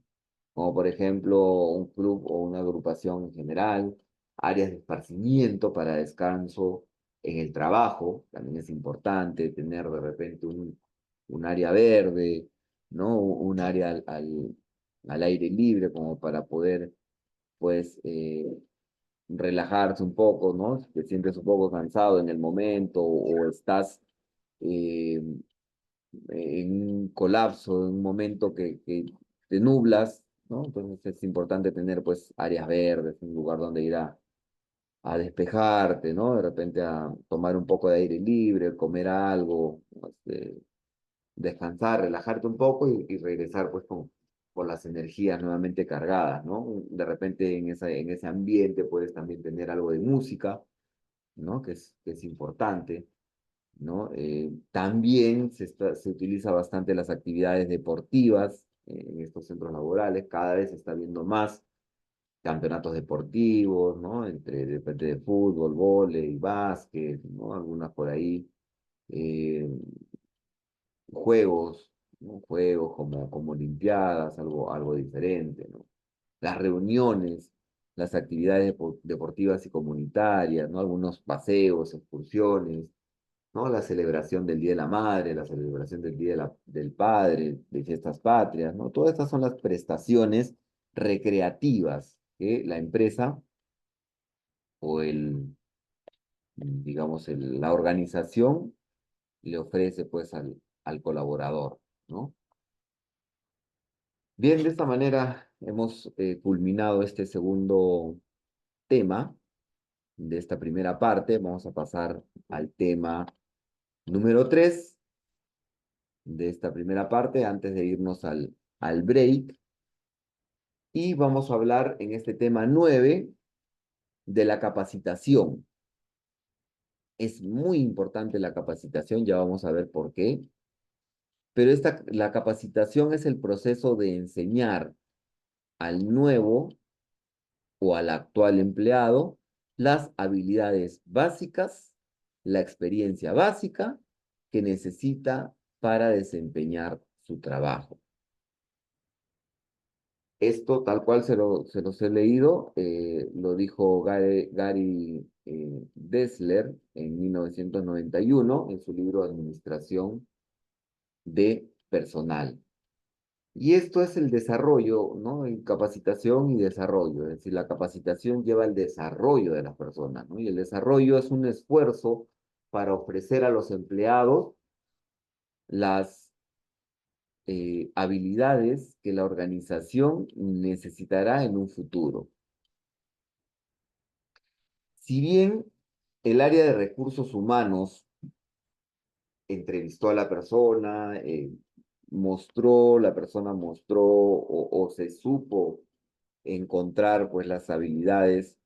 Como por ejemplo un club o una agrupación en general, áreas de esparcimiento para descanso en el trabajo, también es importante tener de repente un área verde, ¿no? Un área al aire libre como para poder, pues, relajarse un poco, ¿no? Si te sientes un poco cansado en el momento o estás eh, en un colapso, en un momento que te nublas, ¿no? Entonces es importante tener pues áreas verdes, un lugar donde ir a despejarte, ¿no? De repente a tomar un poco de aire libre, comer algo, descansar, relajarte un poco y regresar pues con las energías nuevamente cargadas, ¿no? De repente en ese ambiente puedes también tener algo de música, ¿no? Que es importante. ¿No? También se utiliza bastante las actividades deportivas en estos centros laborales, cada vez se está viendo más campeonatos deportivos, ¿no? Entre de repente de fútbol, vóley, básquet, ¿no? Algunas por ahí, eh, juegos, ¿no? Juegos como olimpiadas, algo diferente, ¿no? Las reuniones, las actividades deportivas y comunitarias, ¿no? Algunos paseos, excursiones, ¿no? La celebración del Día de la Madre, la celebración del Día del Padre, de fiestas patrias, ¿no? Todas estas son las prestaciones recreativas que la empresa o digamos, la organización le ofrece pues al colaborador, ¿no? Bien, de esta manera hemos culminado este segundo tema de esta primera parte. Vamos a pasar al tema número 3 de esta primera parte antes de irnos al break. Y vamos a hablar en este tema 9 de la capacitación. Es muy importante la capacitación, ya vamos a ver por qué. Pero la capacitación es el proceso de enseñar al nuevo o al actual empleado las habilidades básicas, la experiencia básica que necesita para desempeñar su trabajo. Esto, tal cual se los he leído, lo dijo Gary Dessler en 1991 en su libro Administración de Personal. Y esto es el desarrollo, ¿no? En capacitación y desarrollo. Es decir, la capacitación lleva al desarrollo de las personas, ¿no? Y el desarrollo es un esfuerzo para ofrecer a los empleados las habilidades que la organización necesitará en un futuro. Si bien el área de recursos humanos entrevistó a la persona, la persona mostró o se supo encontrar pues las habilidades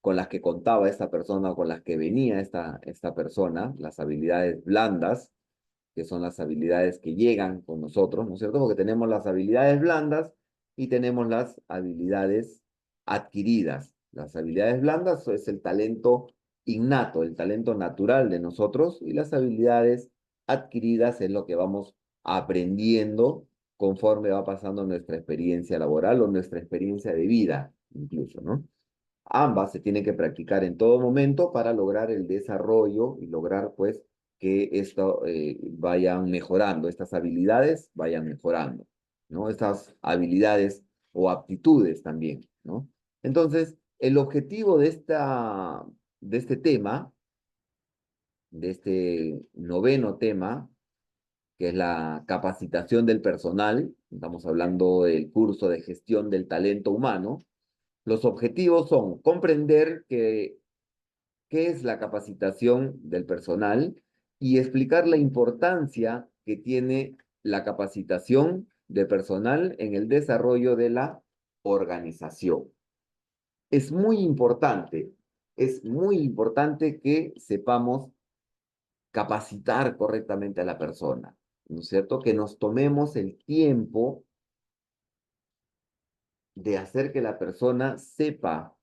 con las que contaba esta persona o con las que venía esta persona, las habilidades blandas, que son las habilidades que llegan con nosotros, ¿no es cierto? Porque tenemos las habilidades blandas y tenemos las habilidades adquiridas. Las habilidades blandas es el talento innato, el talento natural de nosotros, y las habilidades adquiridas es lo que vamos aprendiendo conforme va pasando nuestra experiencia laboral o nuestra experiencia de vida, incluso, ¿no? Ambas se tienen que practicar en todo momento para lograr el desarrollo y lograr, pues, que esto vayan mejorando, estas habilidades vayan mejorando, ¿no? Estas habilidades o aptitudes también, ¿no? Entonces, el objetivo de este tema, de este noveno tema, que es la capacitación del personal, estamos hablando del curso de gestión del talento humano, los objetivos son comprender qué es la capacitación del personal y explicar la importancia que tiene la capacitación de personal en el desarrollo de la organización. Es muy importante que sepamos capacitar correctamente a la persona, ¿no es cierto? Que nos tomemos el tiempo de hacer que la persona sepa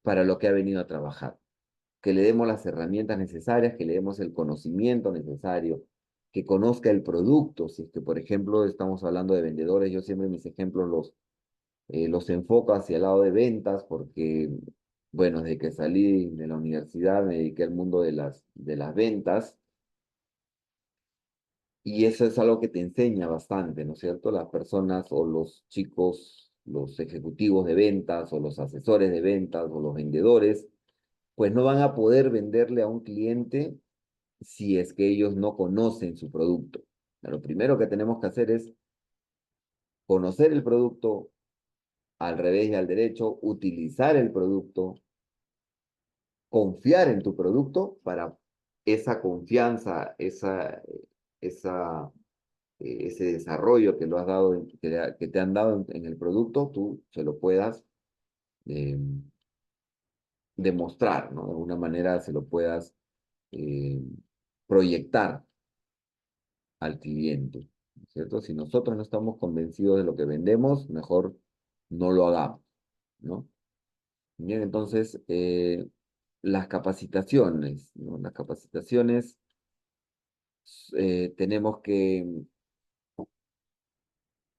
para lo que ha venido a trabajar, que le demos las herramientas necesarias, que le demos el conocimiento necesario, que conozca el producto. Si es que, por ejemplo, estamos hablando de vendedores, yo siempre mis ejemplos los enfoco hacia el lado de ventas porque, bueno, desde que salí de la universidad me dediqué al mundo de las ventas y eso es algo que te enseña bastante, ¿no es cierto? Las personas o los chicos, los ejecutivos de ventas o los asesores de ventas o los vendedores, pues no van a poder venderle a un cliente si es que ellos no conocen su producto. Lo primero que tenemos que hacer es conocer el producto al revés y al derecho, utilizar el producto, confiar en tu producto para esa confianza, esa, ese desarrollo que lo has dado, que te han dado en el producto, tú se lo puedas eh, demostrar, ¿no? De alguna manera se lo puedas eh, proyectar al cliente, ¿no es cierto? Si nosotros no estamos convencidos de lo que vendemos, mejor no lo hagamos, ¿no? Bien, entonces, las capacitaciones, ¿no? Las capacitaciones, tenemos que,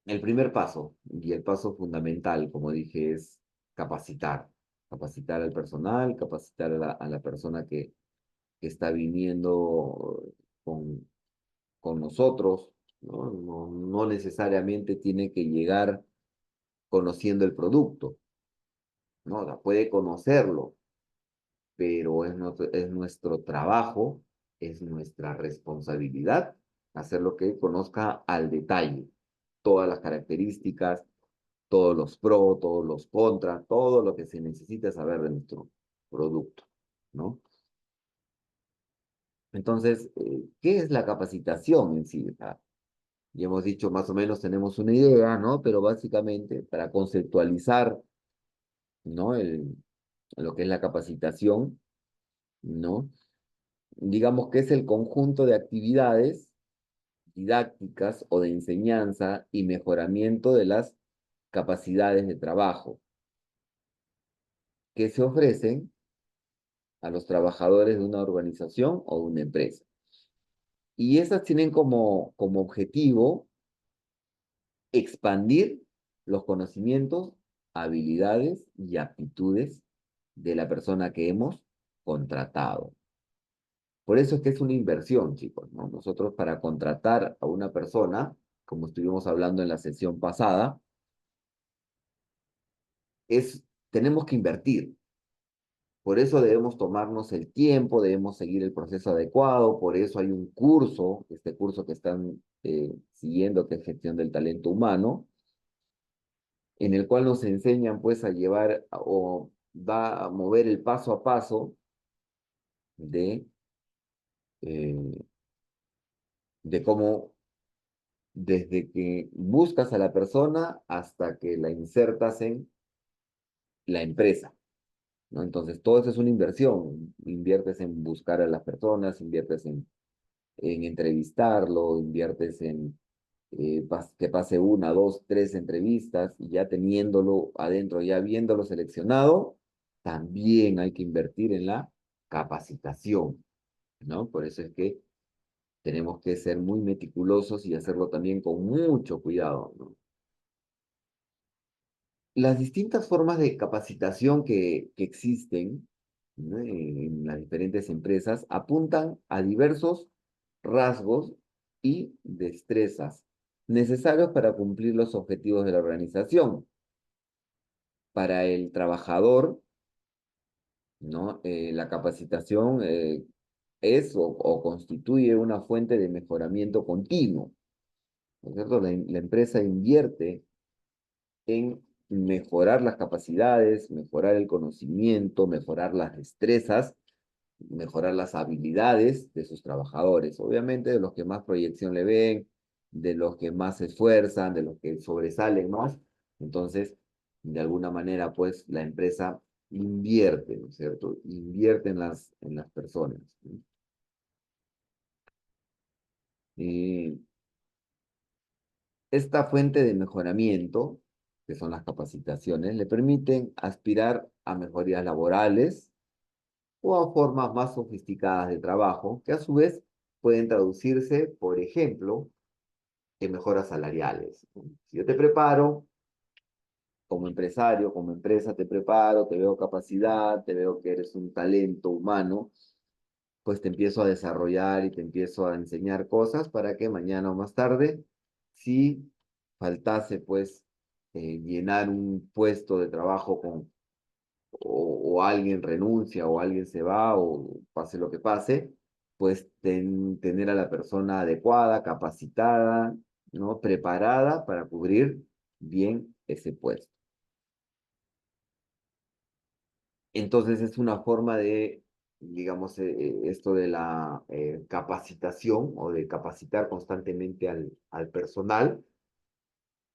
el primer paso, y el paso fundamental, como dije, es capacitar. Capacitar al personal, capacitar a la persona que está viniendo con, con nosotros, ¿no? No necesariamente tiene que llegar conociendo el producto, ¿no? La puede conocerlo, pero es nuestro trabajo, es nuestra responsabilidad hacer lo que conozca al detalle, todas las características, todos los pros, todos los contras, todo lo que se necesita saber de nuestro producto, ¿no? Entonces, ¿qué es la capacitación en sí? Ya hemos dicho, más o menos tenemos una idea, ¿no? Pero básicamente, para conceptualizar, ¿no? Lo que es la capacitación, ¿no? Digamos que es el conjunto de actividades didácticas o de enseñanza y mejoramiento de las capacidades de trabajo que se ofrecen a los trabajadores de una organización o de una empresa. Y esas tienen como objetivo expandir los conocimientos, habilidades y aptitudes de la persona que hemos contratado. Por eso es que es una inversión, chicos, ¿no? Nosotros para contratar a una persona, como estuvimos hablando en la sesión pasada, tenemos que invertir. Por eso debemos tomarnos el tiempo, debemos seguir el proceso adecuado, por eso hay un curso, este curso que están siguiendo, que es gestión del talento humano, en el cual nos enseñan pues a llevar o va a mover el paso a paso de, eh, de cómo desde que buscas a la persona hasta que la insertas en la empresa, ¿no? Entonces, todo eso es una inversión. Inviertes en buscar a las personas, inviertes en entrevistarlo, inviertes en que pase una, dos, tres entrevistas y ya teniéndolo adentro, ya habiéndolo seleccionado, también hay que invertir en la capacitación, ¿no? Por eso es que tenemos que ser muy meticulosos y hacerlo también con mucho cuidado, ¿no? Las distintas formas de capacitación que existen, ¿no? En las diferentes empresas apuntan a diversos rasgos y destrezas necesarios para cumplir los objetivos de la organización. Para el trabajador, ¿no? La capacitación es o constituye una fuente de mejoramiento continuo, ¿no es cierto? La empresa invierte en mejorar las capacidades, mejorar el conocimiento, mejorar las destrezas, mejorar las habilidades de sus trabajadores. Obviamente de los que más proyección le ven, de los que más se esfuerzan, de los que sobresalen más. Entonces, de alguna manera, pues la empresa invierte, ¿no es cierto? Invierte en las personas, ¿no? Y esta fuente de mejoramiento, que son las capacitaciones, le permiten aspirar a mejorías laborales o a formas más sofisticadas de trabajo, que a su vez pueden traducirse, por ejemplo, en mejoras salariales. Si yo te preparo como empresario, como empresa, te preparo, te veo capacidad, te veo que eres un talento humano, pues te empiezo a desarrollar y te empiezo a enseñar cosas para que mañana o más tarde, si faltase pues llenar un puesto de trabajo o alguien renuncia o alguien se va o pase lo que pase, pues tener a la persona adecuada, capacitada, ¿no? Preparada para cubrir bien ese puesto. Entonces es una forma de, digamos, esto de la capacitación o de capacitar constantemente al personal.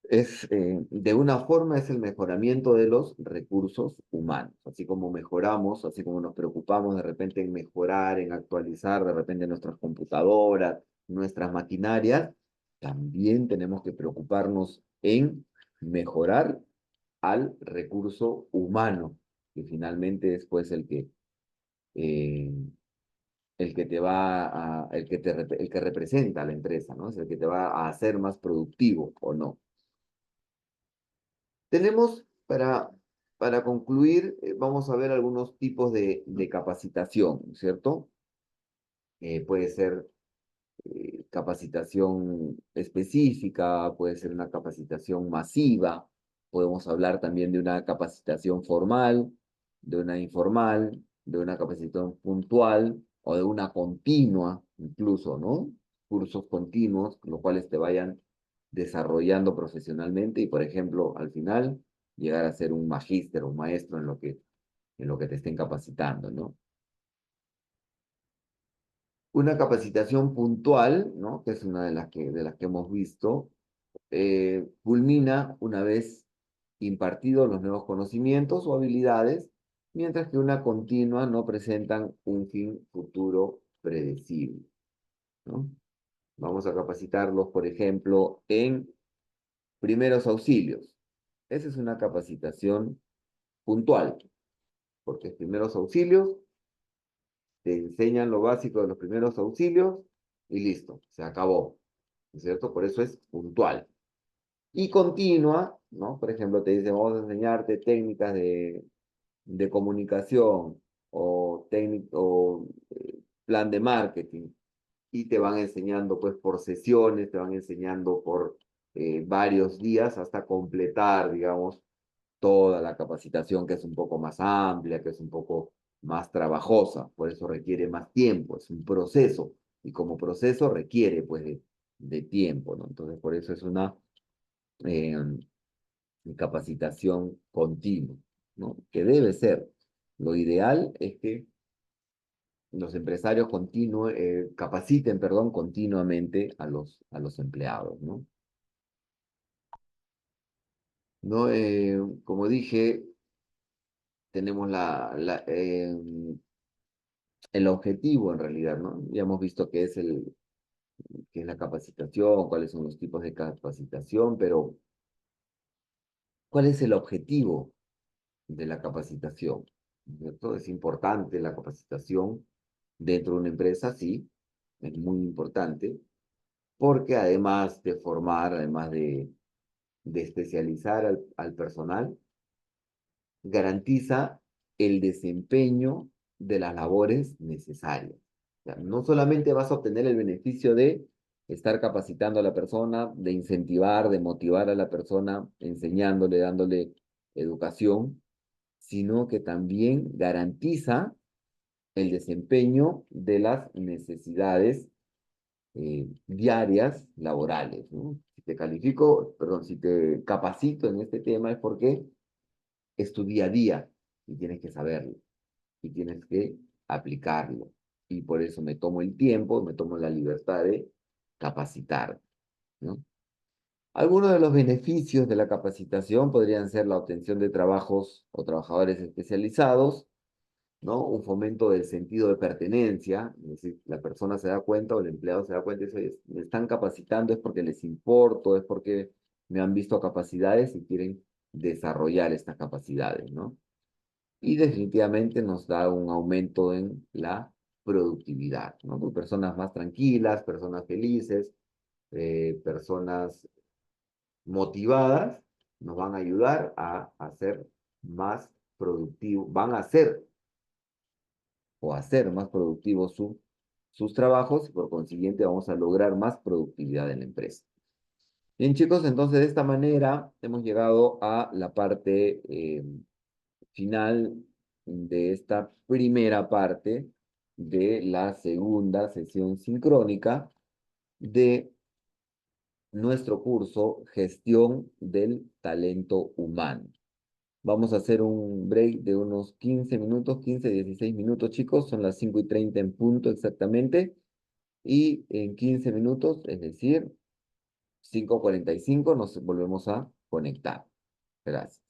Es, de una forma, es el mejoramiento de los recursos humanos. Así como mejoramos, así como nos preocupamos de repente en mejorar, en actualizar de repente nuestras computadoras, nuestras maquinarias, también tenemos que preocuparnos en mejorar al recurso humano, que finalmente es pues eh, el que te va el que el que representa a la empresa, ¿no? Es el que te va a hacer más productivo o no. Tenemos para concluir, vamos a ver algunos tipos de capacitación, ¿cierto? Puede ser capacitación específica, puede ser una capacitación masiva, podemos hablar también de una capacitación formal, de una informal, de una capacitación puntual o de una continua, incluso, ¿no? Cursos continuos, los cuales te vayan desarrollando profesionalmente y, por ejemplo, al final, llegar a ser un magíster o un maestro en lo que te estén capacitando, ¿no? Una capacitación puntual, ¿no? Que es una de las que hemos visto, culmina una vez impartidos los nuevos conocimientos o habilidades, mientras que una continua no presentan un fin futuro predecible, ¿no? Vamos a capacitarlos, por ejemplo, en primeros auxilios. Esa es una capacitación puntual, porque primeros auxilios te enseñan lo básico de los primeros auxilios y listo, se acabó, ¿no es cierto? Por eso es puntual. Y continua, ¿no? Por ejemplo, te dicen, vamos a enseñarte técnicas de comunicación o plan de marketing y te van enseñando pues por sesiones, te van enseñando por varios días hasta completar, digamos, toda la capacitación que es un poco más amplia, que es un poco más trabajosa, por eso requiere más tiempo, es un proceso y como proceso requiere pues de tiempo, ¿no? Entonces por eso es una eh, capacitación continua, ¿no? Que debe ser. Lo ideal es que los empresarios capaciten, perdón, continuamente a los empleados, ¿no? ¿No? Como dije, tenemos el objetivo en realidad, ¿no? Ya hemos visto qué es la capacitación, cuáles son los tipos de capacitación, pero ¿cuál es el objetivo de la capacitación? ¿Cierto? Es importante la capacitación dentro de una empresa, sí, es muy importante, porque además de formar, además de especializar al personal, garantiza el desempeño de las labores necesarias. O sea, no solamente vas a obtener el beneficio de estar capacitando a la persona, de incentivar, de motivar a la persona, enseñándole, dándole educación, sino que también garantiza el desempeño de las necesidades diarias laborales, ¿no? Si te califico, perdón, si te capacito en este tema es porque es tu día a día y tienes que saberlo y tienes que aplicarlo. Y por eso me tomo el tiempo, me tomo la libertad de capacitar, ¿no? Algunos de los beneficios de la capacitación podrían ser la obtención de trabajos o trabajadores especializados, ¿no? Un fomento del sentido de pertenencia, es decir, la persona se da cuenta o el empleado se da cuenta y dice: "Oye, me están capacitando, es porque les importo, es porque me han visto capacidades y quieren desarrollar estas capacidades, ¿no?". Y definitivamente nos da un aumento en la productividad, ¿no? Pues personas más tranquilas, personas felices, personas motivadas, nos van a ayudar a hacer más productivo, van a hacer o hacer más productivos sus trabajos y por consiguiente vamos a lograr más productividad en la empresa. Bien, chicos, entonces de esta manera hemos llegado a la parte final de esta primera parte de la segunda sesión sincrónica de nuestro curso Gestión del Talento Humano. Vamos a hacer un break de unos 15 minutos, 15, 16 minutos, chicos. Son las 5:30 en punto exactamente. Y en 15 minutos, es decir, 5:45, nos volvemos a conectar. Gracias.